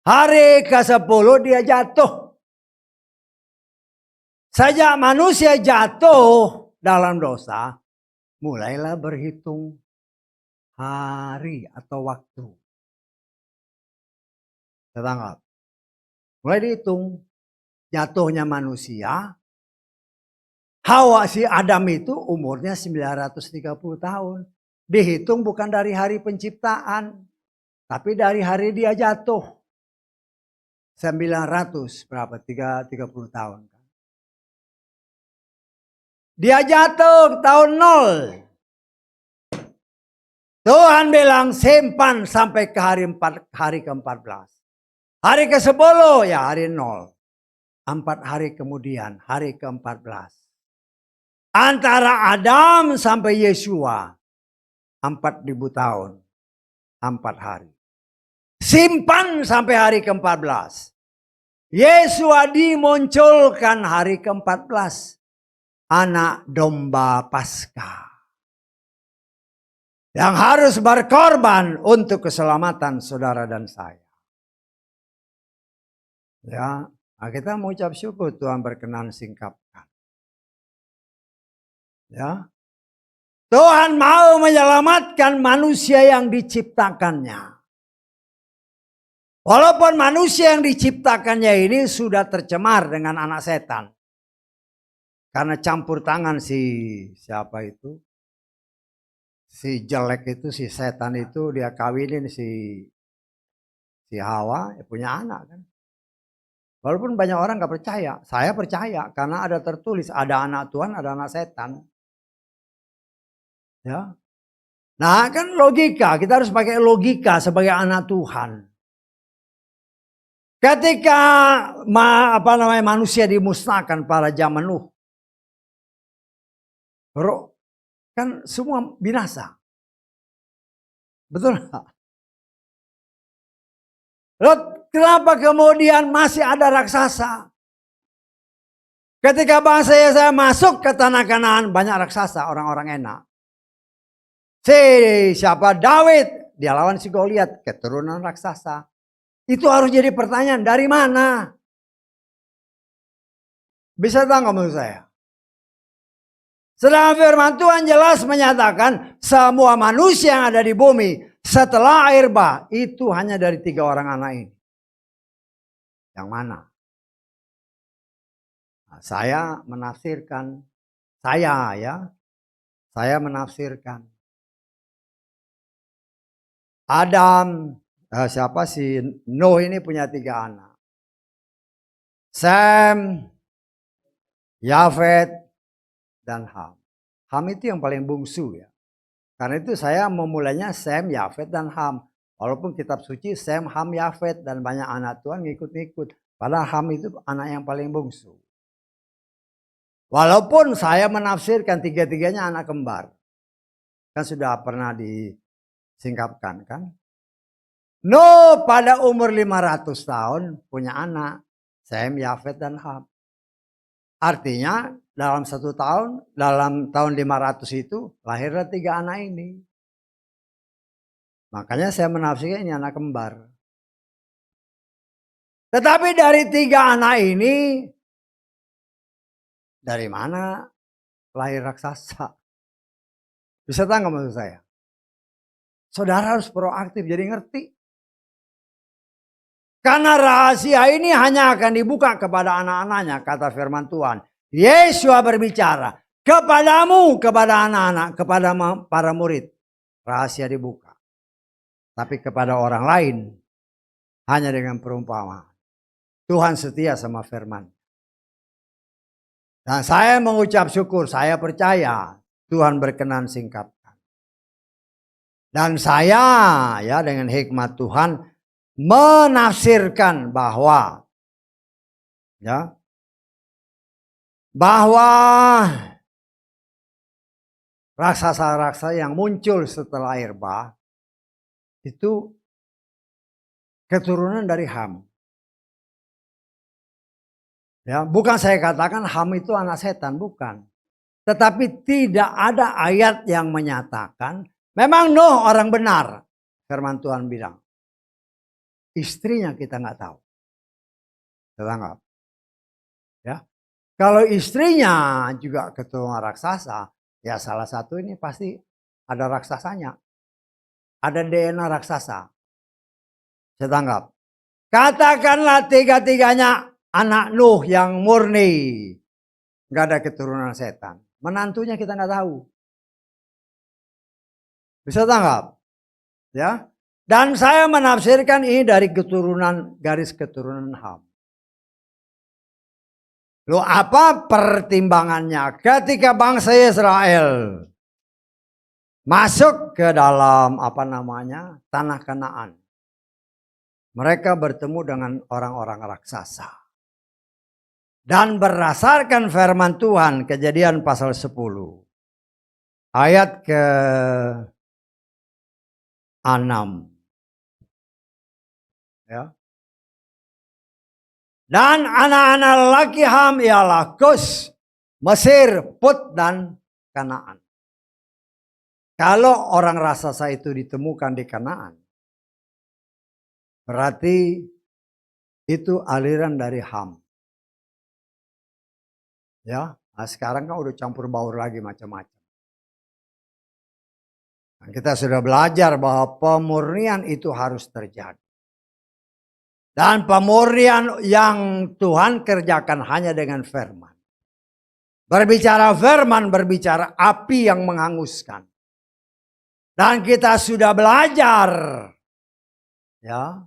Hari ke-10 dia jatuh. Sejak manusia jatuh dalam dosa, mulailah berhitung hari atau waktu. Tetangga. Mulai dihitung. Jatuhnya manusia. Hawa si Adam itu umurnya 930 tahun. Dihitung bukan dari hari penciptaan. Tapi dari hari dia jatuh. 900 berapa? 30 tahun. Dia jatuh tahun 0. Tuhan bilang simpan sampai ke hari ke-14. Hari ke-10 ya hari 0. 4 hari kemudian hari ke-14. Antara Adam sampai Yesua 4.000 tahun. 4 hari. Simpan sampai hari ke-14. Yesua dimunculkan hari ke-14. Anak domba Paskah. Yang harus berkorban untuk keselamatan saudara dan saya. Ya, nah kita mengucap syukur Tuhan berkenan singkapkan. Ya. Tuhan mau menyelamatkan manusia yang diciptakannya. Walaupun manusia yang diciptakannya ini sudah tercemar dengan anak setan. Karena campur tangan siapa itu? Si jelek itu, si setan itu dia kawinin si Hawa, ya punya anak kan. Walaupun banyak orang gak percaya, saya percaya karena ada tertulis ada anak Tuhan, ada anak setan. Ya. Nah kan logika, kita harus pakai logika sebagai anak Tuhan. Ketika manusia dimusnahkan pada zaman Nuh, kan semua binasa. Betul nggak? Lalu kenapa kemudian masih ada raksasa? Ketika bangsa saya masuk ke tanah Kanaan, banyak raksasa, orang-orang enak. Siapa David, dia lawan si Goliat, keturunan raksasa. Itu harus jadi pertanyaan, dari mana? Bisa tahu menurut saya? Sedangkan firman Tuhan jelas menyatakan semua manusia yang ada di bumi setelah air bah itu hanya dari 3 orang anak ini. Yang mana? Nah, saya menafsirkan, saya menafsirkan. Adam, siapa sih? Nuh ini punya 3 anak. Sem, Yafet, dan Ham. Ham itu yang paling bungsu ya. Karena itu saya memulainya Sem, Yafet, dan Ham. Walaupun kitab suci Sem, Ham, Yafet, dan banyak anak Tuhan ngikut-ngikut. Padahal Ham itu anak yang paling bungsu. Walaupun saya menafsirkan 3-3-nya anak kembar. Kan sudah pernah disingkapkan kan. Nuh pada umur 500 tahun punya anak. Sem, Yafet, dan Ham. Artinya dalam 1 tahun, dalam tahun 500 itu lahirlah 3 anak ini. Makanya saya menafsirkan ini anak kembar. Tetapi dari 3 anak ini, dari mana lahir raksasa? Bisa tahu nggak maksud saya? Saudara harus proaktif jadi ngerti. Karena rahasia ini hanya akan dibuka kepada anak-anaknya, kata firman Tuhan. Yesus berbicara, kepadamu, kepada anak-anak, kepada para murid. Rahasia dibuka. Tapi kepada orang lain, hanya dengan perumpamaan. Tuhan setia sama firman. Dan saya mengucap syukur, saya percaya Tuhan berkenan singkapkan. Dan saya ya dengan hikmat Tuhan menafsirkan bahwa raksasa-raksasa yang muncul setelah air bah itu keturunan dari Ham. Ya, bukan saya katakan Ham itu anak setan, bukan. Tetapi tidak ada ayat yang menyatakan memang Nuh orang benar. Firman Tuhan bilang. Istrinya kita nggak tahu. Terangkap. Ya. Kalau istrinya juga keturunan raksasa, ya salah satu ini pasti ada raksasanya. Ada DNA raksasa. Saya tanggap. Katakanlah tiga-tiganya anak Nuh yang murni. Nggak ada keturunan setan. Menantunya kita nggak tahu. Bisa tanggap? Ya. Dan saya menafsirkan ini dari keturunan, garis keturunan Ham. Loh, apa pertimbangannya ketika bangsa Israel masuk ke dalam tanah Kanaan? Mereka bertemu dengan orang-orang raksasa. Dan berdasarkan firman Tuhan, Kejadian pasal 10 ayat ke-6. Ya. Dan anak-anak laki Ham ialah Kus, Mesir, Put, dan Kanaan. Kalau orang raksasa itu ditemukan di Kanaan, berarti itu aliran dari Ham. Ya, nah sekarang kan udah campur baur lagi macam-macam. Nah, kita sudah belajar bahwa pemurnian itu harus terjadi. Dan pemurnian yang Tuhan kerjakan hanya dengan firman. Berbicara firman, berbicara api yang menghanguskan. Dan kita sudah belajar. Ya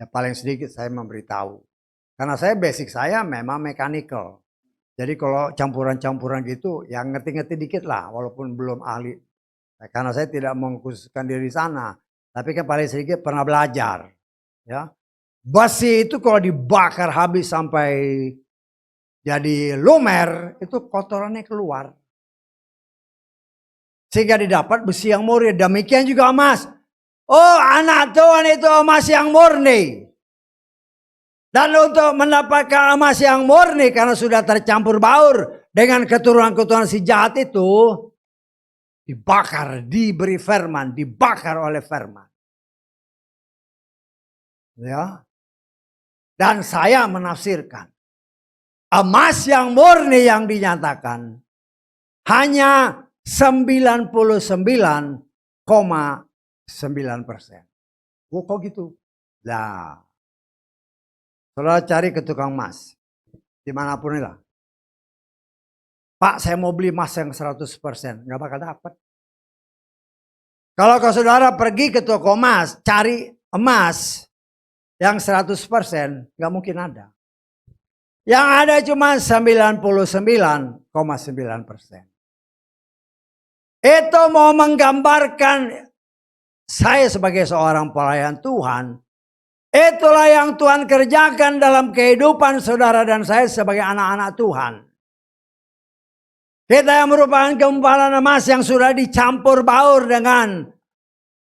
paling sedikit saya memberitahu. Karena basic saya memang mechanical. Jadi kalau campuran-campuran gitu, ya ngerti-ngerti dikit lah, walaupun belum ahli. Karena saya tidak mengkhususkan diri sana. Tapi kan paling sedikit pernah belajar. Ya, besi itu kalau dibakar habis sampai jadi lumer, itu kotorannya keluar. Sehingga didapat besi yang murni. Demikian juga emas. Oh, anak Tuhan itu emas yang murni. Dan untuk mendapatkan emas yang murni karena sudah tercampur baur dengan keturunan-keturunan si jahat itu, dibakar, diberi firman, dibakar oleh firman. Ya. Dan saya menafsirkan emas yang murni yang dinyatakan hanya 99,9%. Oh, kok gitu? Lah, saudara cari ke tukang emas, dimanapun lah. Pak, saya mau beli emas yang 100%, nggak bakal dapat. Kalau saudara pergi ke toko emas, cari emas yang 100%, nggak mungkin ada. Yang ada cuma 99,9%. Itu mau menggambarkan saya sebagai seorang pelayan Tuhan. Itulah yang Tuhan kerjakan dalam kehidupan saudara dan saya sebagai anak-anak Tuhan. Kita yang merupakan gumpalan emas yang sudah dicampur baur dengan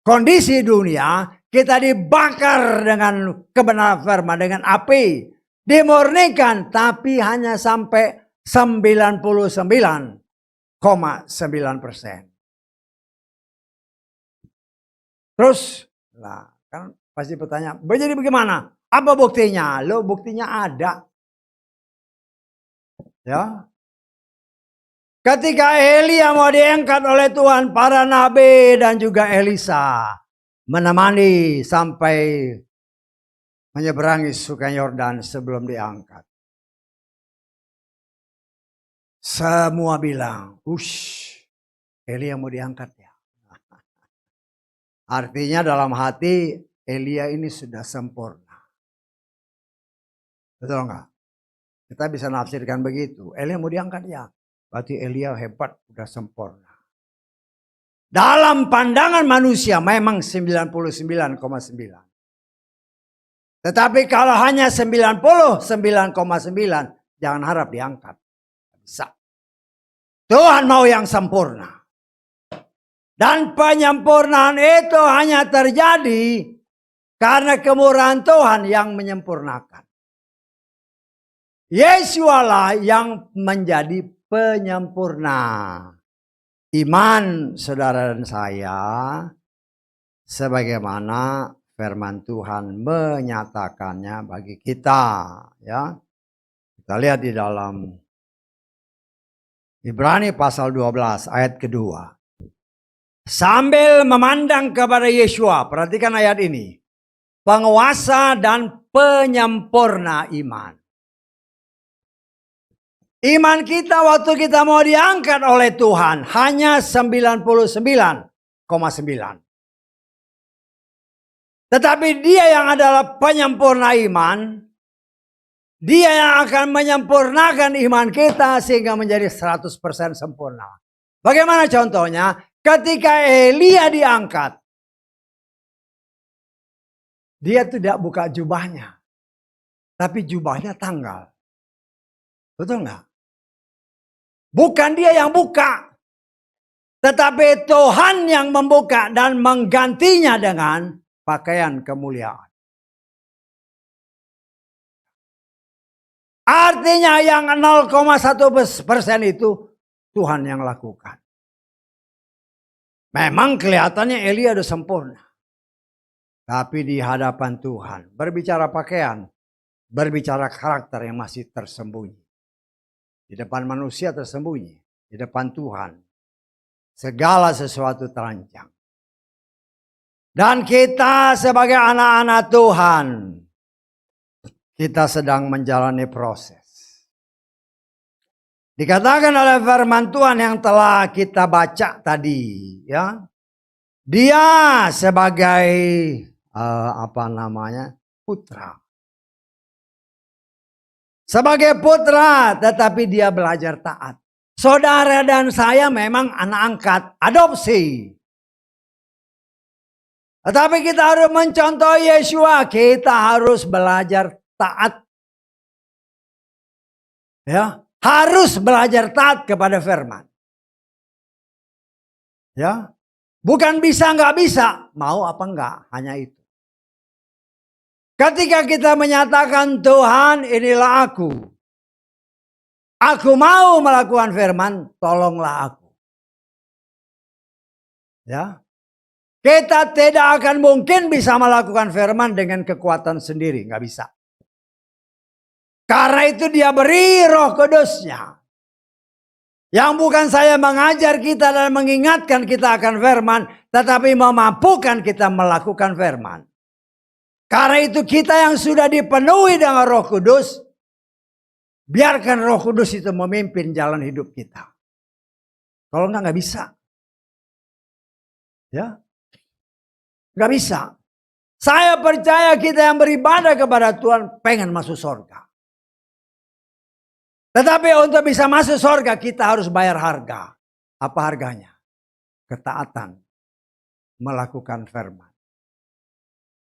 kondisi dunia, kita dibakar dengan kebenaran firman, dengan api. Dimurnikan, tapi hanya sampai 99,9%. Terus, lah kan pasti bertanya, jadi bagaimana? Apa buktinya? Lo buktinya ada. Ya. Ketika Elia mau diangkat oleh Tuhan, para nabi dan juga Elisa menemani sampai menyeberangi Sungai Yordan sebelum diangkat. Semua bilang, Elia mau diangkat ya. Artinya dalam hati Elia ini sudah sempurna. Betul enggak? Kita bisa nafsirkan begitu. Elia mau diangkat ya. Berarti Elia hebat, sudah sempurna. Dalam pandangan manusia memang 99,9. Tetapi kalau hanya 99,9, jangan harap diangkat. Bisa. Tuhan mau yang sempurna. Dan penyempurnaan itu hanya terjadi karena kemurahan Tuhan yang menyempurnakan. Yesualah yang menjadi penyempurna iman saudara dan saya, sebagaimana firman Tuhan menyatakannya bagi kita, ya. Kita lihat di dalam Ibrani pasal 12 ayat kedua. Sambil memandang kepada Yesua, perhatikan ayat ini, penguasa dan penyempurna iman. Iman kita waktu kita mau diangkat oleh Tuhan hanya 99,9. Tetapi dia yang adalah penyempurna iman, dia yang akan menyempurnakan iman kita sehingga menjadi 100% sempurna. Bagaimana contohnya? Ketika Elia diangkat, dia tidak buka jubahnya, tapi jubahnya tanggal. Betul nggak? Bukan dia yang buka, tetapi Tuhan yang membuka dan menggantinya dengan pakaian kemuliaan. Artinya yang 0,1% itu Tuhan yang lakukan. Memang kelihatannya Elia sudah sempurna. Tapi di hadapan Tuhan, berbicara pakaian, berbicara karakter yang masih tersembunyi. Di depan manusia tersembunyi, di depan Tuhan segala sesuatu terancang. Dan kita sebagai anak-anak Tuhan, kita sedang menjalani proses. Dikatakan oleh firman Tuhan yang telah kita baca tadi, ya. Dia sebagai putra. Sebagai putra, tetapi dia belajar taat. Saudara dan saya memang anak angkat, adopsi. Tetapi kita harus mencontoh Yesua, kita harus belajar taat. Ya, harus belajar taat kepada firman. Ya, bukan bisa nggak bisa, mau apa enggak, hanya itu. Ketika kita menyatakan Tuhan inilah aku mau melakukan firman, tolonglah aku. Ya, kita tidak akan mungkin bisa melakukan firman dengan kekuatan sendiri, nggak bisa. Karena itu dia beri Roh Kudusnya. Yang bukan saya mengajar kita dan mengingatkan kita akan firman, tetapi memampukan kita melakukan firman. Karena itu kita yang sudah dipenuhi dengan Roh Kudus, biarkan Roh Kudus itu memimpin jalan hidup kita. Kalau enggak bisa. Ya, enggak bisa. Saya percaya kita yang beribadah kepada Tuhan pengen masuk surga. Tetapi untuk bisa masuk surga kita harus bayar harga. Apa harganya? Ketaatan. Melakukan firman.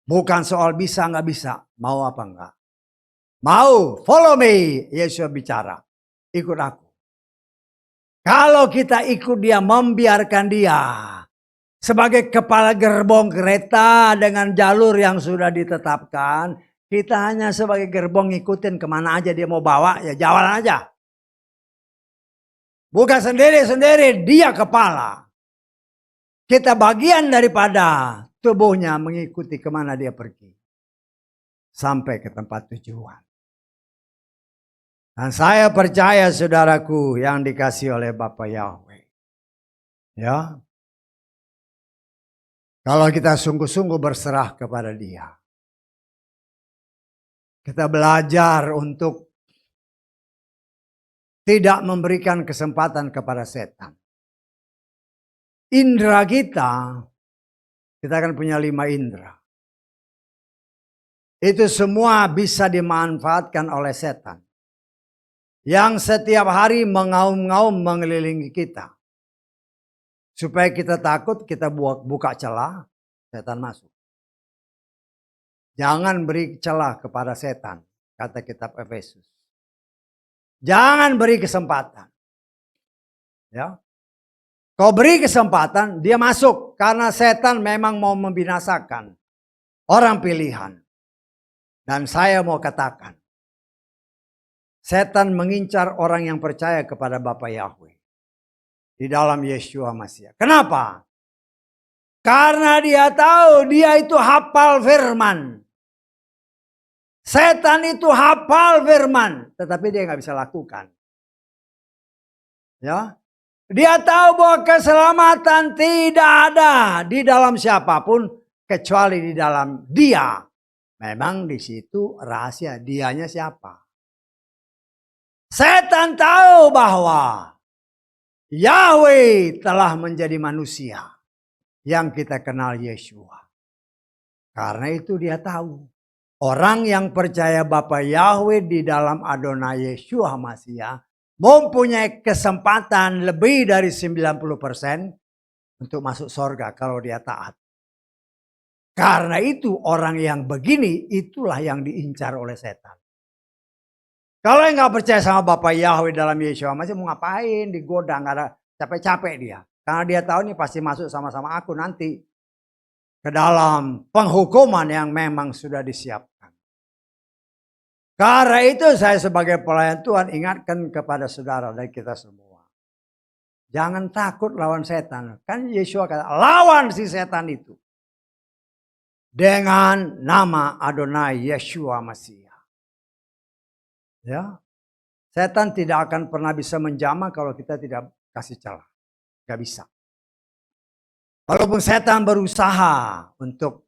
Bukan soal bisa nggak bisa, mau apa enggak. Mau, follow me, Yesus bicara. Ikut aku. Kalau kita ikut dia, membiarkan dia. Sebagai kepala gerbong kereta dengan jalur yang sudah ditetapkan. Kita hanya sebagai gerbong ngikutin kemana aja dia mau bawa, ya jalan aja. Bukan sendiri-sendiri, dia kepala. Kita bagian daripada tubuhnya mengikuti kemana dia pergi. Sampai ke tempat tujuan. Dan saya percaya saudaraku yang dikasih oleh Bapa Yahweh. Ya. Kalau kita sungguh-sungguh berserah kepada dia. Kita belajar untuk tidak memberikan kesempatan kepada setan. Indra kita akan punya 5 indera. Itu semua bisa dimanfaatkan oleh setan. Yang setiap hari mengaum-ngaum mengelilingi kita. Supaya kita takut, kita buka celah, setan masuk. Jangan beri celah kepada setan, kata kitab Efesus. Jangan beri kesempatan. Ya. Kau beri kesempatan, dia masuk. Karena setan memang mau membinasakan orang pilihan. Dan saya mau katakan, setan mengincar orang yang percaya kepada Bapa Yahweh di dalam Yeshua Mashiach. Kenapa? Karena dia tahu dia itu hafal firman. Setan itu hafal firman, tetapi dia nggak bisa lakukan. Ya, dia tahu bahwa keselamatan tidak ada di dalam siapapun kecuali di dalam dia. Memang di situ rahasia dianya siapa. Setan tahu bahwa Yahweh telah menjadi manusia yang kita kenal Yeshua. Karena itu dia tahu. Orang yang percaya Bapa Yahweh di dalam Adonai Yeshua Mashiach mempunyai kesempatan lebih dari 90% untuk masuk surga kalau dia taat. Karena itu orang yang begini itulah yang diincar oleh setan. Kalau yang nggak percaya sama Bapa Yahweh dalam Yeshua Mashiach mau ngapain, digoda, nggak ada capek-capek dia. Karena dia tahu ini pasti masuk sama-sama aku nanti ke dalam penghukuman yang memang sudah disiapkan. Karena itu saya sebagai pelayan Tuhan ingatkan kepada saudara dan kita semua. Jangan takut lawan setan. Kan Yeshua kata lawan si setan itu. Dengan nama Adonai Yeshua Mashiach. Ya, setan tidak akan pernah bisa menjamah kalau kita tidak kasih celah. Gak bisa. Walaupun setan berusaha untuk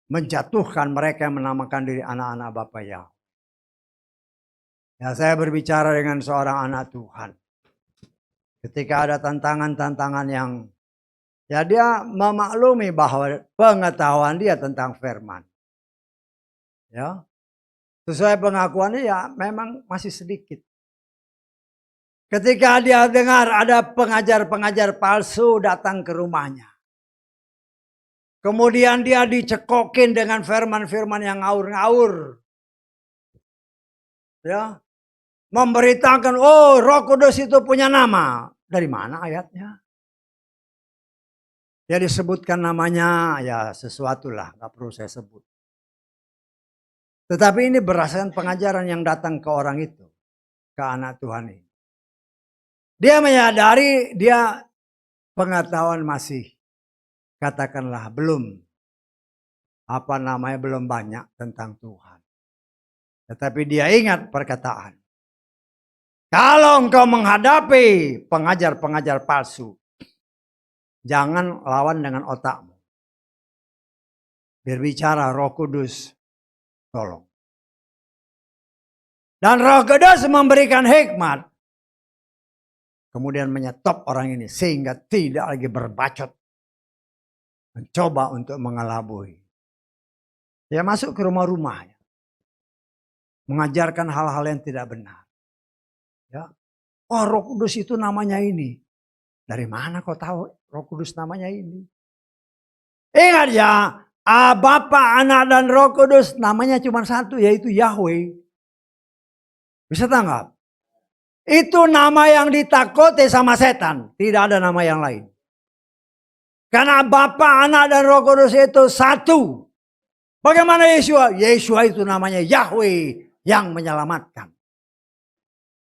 menjatuhkan mereka yang menamakan diri anak-anak Bapa Yahweh. Ya, saya berbicara dengan seorang anak Tuhan. Ketika ada tantangan-tantangan yang ya dia memaklumi bahwa pengetahuan dia tentang firman. Ya. Sesuai pengakuannya ya memang masih sedikit. Ketika dia dengar ada pengajar-pengajar palsu datang ke rumahnya. Kemudian dia dicekokin dengan firman-firman yang ngawur-ngawur. Ya. Memberitakan, oh Roh Kudus itu punya nama. Dari mana ayatnya? Ya disebutkan namanya, ya sesuatu lah, gak perlu saya sebut. Tetapi ini berdasarkan pengajaran yang datang ke orang itu. Ke anak Tuhan ini. Dia menyadari dia pengetahuan masih katakanlah belum belum banyak tentang Tuhan. Tetapi dia ingat perkataan. Kalau engkau menghadapi pengajar-pengajar palsu, jangan lawan dengan otakmu. Berbicara Roh Kudus, tolong. Dan Roh Kudus memberikan hikmat. Kemudian menyetop orang ini sehingga tidak lagi berbacot. Mencoba untuk mengelabui. Dia masuk ke rumah-rumahnya. Mengajarkan hal-hal yang tidak benar. Ya. Oh Roh Kudus itu namanya ini. Dari mana kau tahu Roh Kudus namanya ini? Ingat ya, Bapa, Anak, dan Roh Kudus namanya cuma satu, yaitu Yahweh. Bisa tanggap? Itu nama yang ditakuti sama setan. Tidak ada nama yang lain. Karena Bapa, Anak, dan Roh Kudus itu satu. Bagaimana Yeshua? Yeshua itu namanya Yahweh yang menyelamatkan.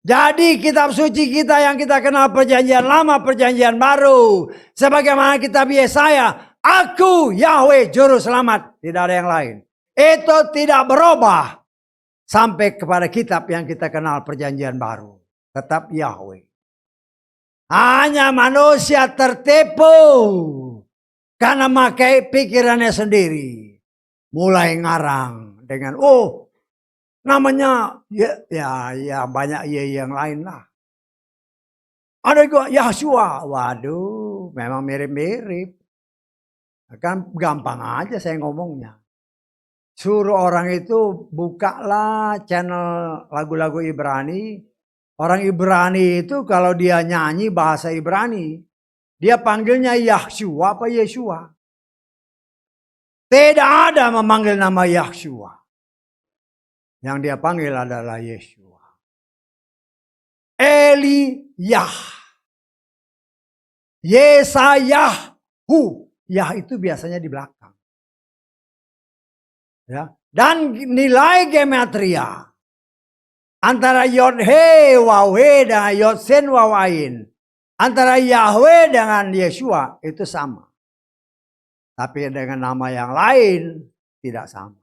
Jadi kitab suci kita yang kita kenal perjanjian lama, perjanjian baru. Sebagaimana kitab Yesaya. Aku Yahweh juru selamat. Tidak ada yang lain. Itu tidak berubah. Sampai kepada kitab yang kita kenal perjanjian baru. Tetap Yahweh. Hanya manusia tertipu. Karena pakai pikirannya sendiri. Mulai ngarang dengan namanya ya banyak yang lain lah. Ada juga Yahshua. Waduh, memang mirip-mirip. Kan gampang aja saya ngomongnya. Suruh orang itu bukalah channel lagu-lagu Ibrani. Orang Ibrani itu kalau dia nyanyi bahasa Ibrani, dia panggilnya Yahshua apa Yeshua. Tidak ada memanggil nama Yahshua. Yang dia panggil adalah Yeshua. Eliyah. Yesayahu. Yah itu biasanya di belakang. Ya. Dan nilai gematria. Antara Yod He Waw He dengan Yod Sen Waw Ain. Antara Yahweh dengan Yeshua itu sama. Tapi dengan nama yang lain tidak sama.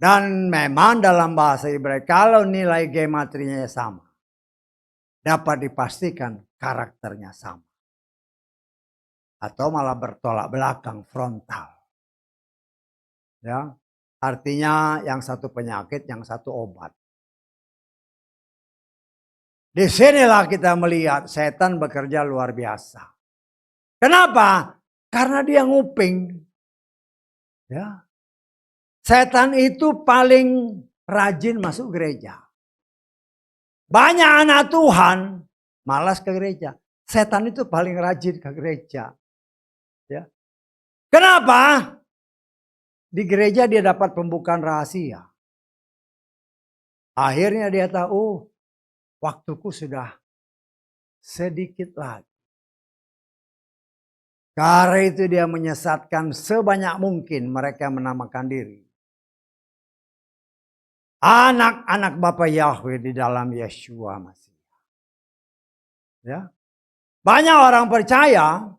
Dan memang dalam bahasa Ibrani kalau nilai gematrinya sama, dapat dipastikan karakternya sama. Atau malah bertolak belakang, frontal. Ya, artinya yang satu penyakit, yang satu obat. Di sinilah kita melihat setan bekerja luar biasa. Kenapa? Karena dia nguping. Ya. Setan itu paling rajin masuk gereja. Banyak anak Tuhan malas ke gereja. Setan itu paling rajin ke gereja. Ya. Kenapa? Di gereja dia dapat pembukaan rahasia. Akhirnya dia tahu, waktuku sudah sedikit lagi. Karena itu dia menyesatkan sebanyak mungkin mereka menamakan diri anak-anak Bapa Yahweh di dalam Yeshua Masih. Ya. Banyak orang percaya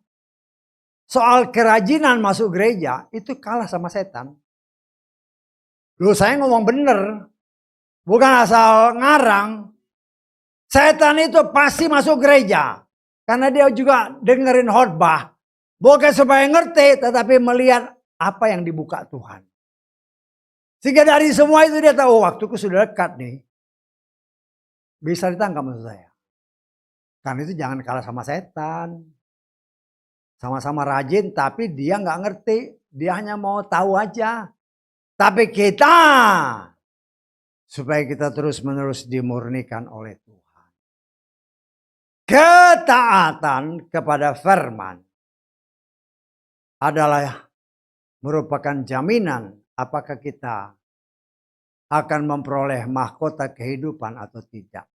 soal kerajinan masuk gereja itu kalah sama setan. Loh, saya ngomong bener, bukan asal ngarang. Setan itu pasti masuk gereja. Karena dia juga dengerin khotbah. Bukan supaya ngerti, tetapi melihat apa yang dibuka Tuhan. Sehingga dari semua itu dia tahu, waktuku sudah dekat nih. Bisa ditangkap maksud saya. Karena itu jangan kalah sama setan. Sama-sama rajin, tapi dia nggak ngerti. Dia hanya mau tahu aja. Tapi kita, supaya kita terus-menerus dimurnikan oleh Tuhan. Ketaatan kepada firman adalah merupakan jaminan apakah kita akan memperoleh mahkota kehidupan atau tidak.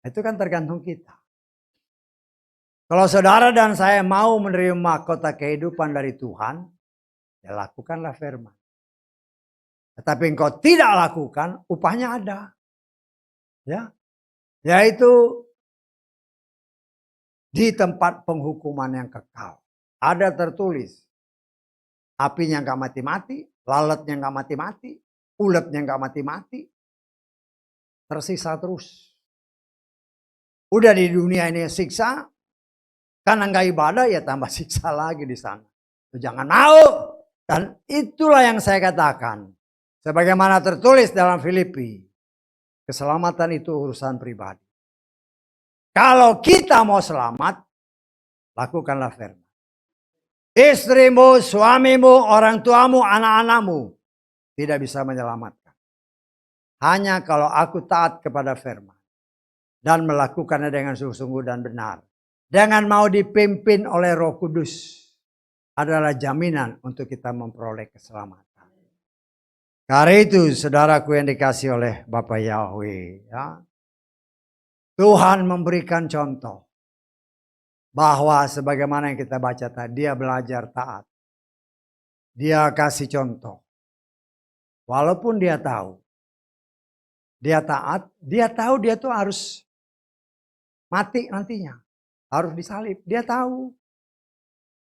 Itu kan tergantung kita. Kalau saudara dan saya mau menerima mahkota kehidupan dari Tuhan, ya lakukanlah firman. Tetapi engkau tidak lakukan, upahnya ada. Ya, yaitu di tempat penghukuman yang kekal. Ada tertulis, apinya nggak mati-mati, lalatnya nggak mati-mati, uletnya nggak mati-mati, tersisa terus. Udah di dunia ini siksa, karena nggak ibadah ya tambah siksa lagi di sana. Jangan mau. Dan itulah yang saya katakan. Sebagaimana tertulis dalam Filipi, keselamatan itu urusan pribadi. Kalau kita mau selamat, lakukanlah firman. Istrimu, suamimu, orang tuamu, anak-anakmu tidak bisa menyelamatkan. Hanya kalau aku taat kepada firman dan melakukannya dengan sungguh-sungguh dan benar. Dengan mau dipimpin oleh Roh Kudus adalah jaminan untuk kita memperoleh keselamatan. Karena itu saudaraku yang dikasih oleh Bapa Yahweh, ya, Tuhan memberikan contoh bahwa sebagaimana yang kita baca tadi, dia belajar taat. Dia kasih contoh. Walaupun dia tahu, dia taat, dia tahu dia tuh harus mati nantinya. Harus disalib, dia tahu.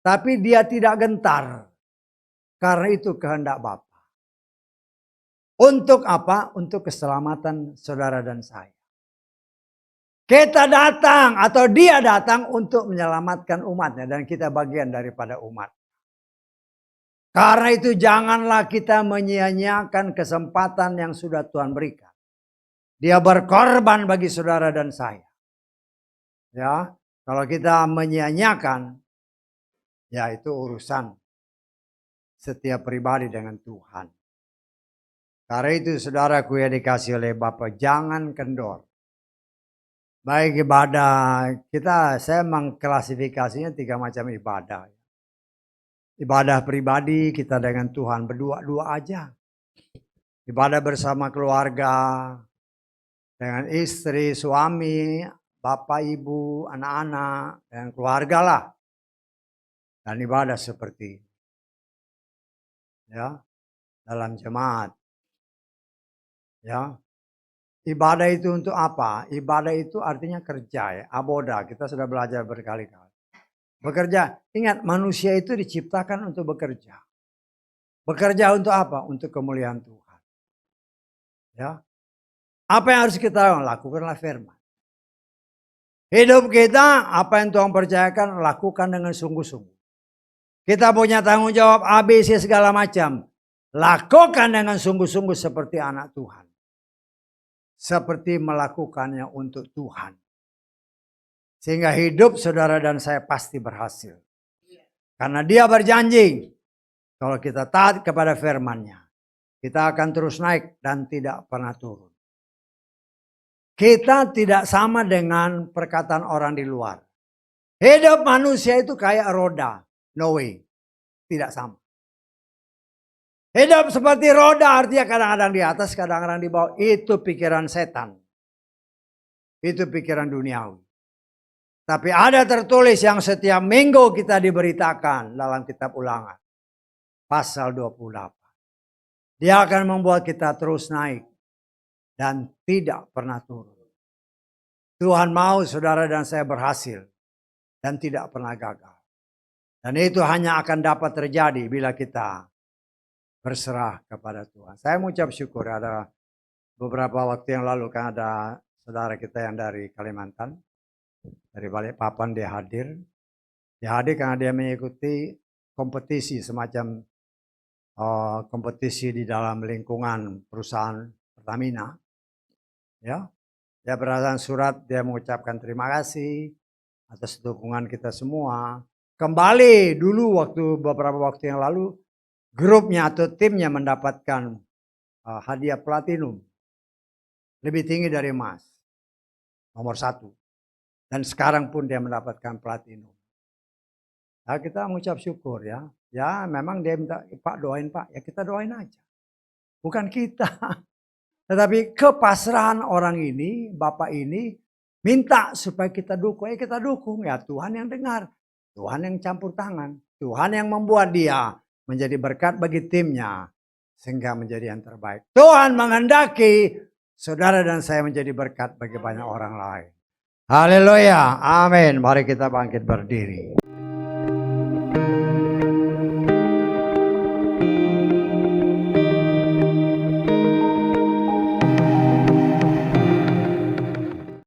Tapi dia tidak gentar. Karena itu kehendak Bapa. Untuk apa? Untuk keselamatan saudara dan saya. Kita datang atau dia datang untuk menyelamatkan umatnya. Dan kita bagian daripada umat. Karena itu janganlah kita menyia-nyiakan kesempatan yang sudah Tuhan berikan. Dia berkorban bagi saudara dan saya. Ya, kalau kita menyia-nyiakan, ya itu urusan setiap pribadi dengan Tuhan. Karena itu saudaraku yang dikasih oleh Bapa, jangan kendor. Baik ibadah kita, saya mengklasifikasinya 3 macam ibadah. Ibadah pribadi kita dengan Tuhan berdua-dua aja. Ibadah bersama keluarga, dengan istri, suami, bapak, ibu, anak-anak, dan keluarga lah. Dan ibadah seperti ya dalam jemaat. Ya, Ibadah itu untuk apa? Ibadah itu artinya kerja ya. Aboda, kita sudah belajar berkali-kali. Bekerja. Ingat, manusia itu diciptakan untuk bekerja. Bekerja untuk apa? Untuk kemuliaan Tuhan. Ya. Apa yang harus kita lakukan? Lakukanlah firman. Hidup kita, apa yang Tuhan percayakan, lakukan dengan sungguh-sungguh. Kita punya tanggung jawab ABC segala macam. Lakukan dengan sungguh-sungguh seperti anak Tuhan. Seperti melakukannya untuk Tuhan. Sehingga hidup saudara dan saya pasti berhasil. Karena dia berjanji, kalau kita taat kepada firman-Nya, kita akan terus naik dan tidak pernah turun. Kita tidak sama dengan perkataan orang di luar. Hidup manusia itu kayak roda. No way. Tidak sama. Hidup seperti roda artinya kadang-kadang di atas, kadang-kadang di bawah. Itu pikiran setan. Itu pikiran duniawi. Tapi ada tertulis yang setiap minggu kita diberitakan dalam kitab Ulangan. Pasal 28. Dia akan membuat kita terus naik. Dan tidak pernah turun. Tuhan mau saudara dan saya berhasil. Dan tidak pernah gagal. Dan itu hanya akan dapat terjadi bila kita berserah kepada Tuhan. Saya mengucap syukur ada beberapa waktu yang lalu kan ada saudara kita yang dari Kalimantan. Dari Balikpapan dia hadir. Dia hadir karena dia mengikuti kompetisi semacam kompetisi di dalam lingkungan perusahaan Pertamina. Ya, dia berdasarkan surat dia mengucapkan terima kasih atas dukungan kita semua. Kembali dulu beberapa waktu yang lalu grupnya atau timnya mendapatkan hadiah platinum. Lebih tinggi dari emas. Nomor 1. Dan sekarang pun dia mendapatkan platinum. Nah, kita mengucap syukur ya. Ya memang dia minta, Pak doain Pak. Ya kita doain aja. Bukan kita. Tetapi kepasrahan orang ini, Bapak ini, minta supaya kita dukung. Kita dukung ya Tuhan yang dengar. Tuhan yang campur tangan. Tuhan yang membuat dia menjadi berkat bagi timnya. Sehingga menjadi yang terbaik. Tuhan menghendaki saudara dan saya menjadi berkat bagi banyak orang lain. Haleluya. Amin. Mari kita bangkit berdiri.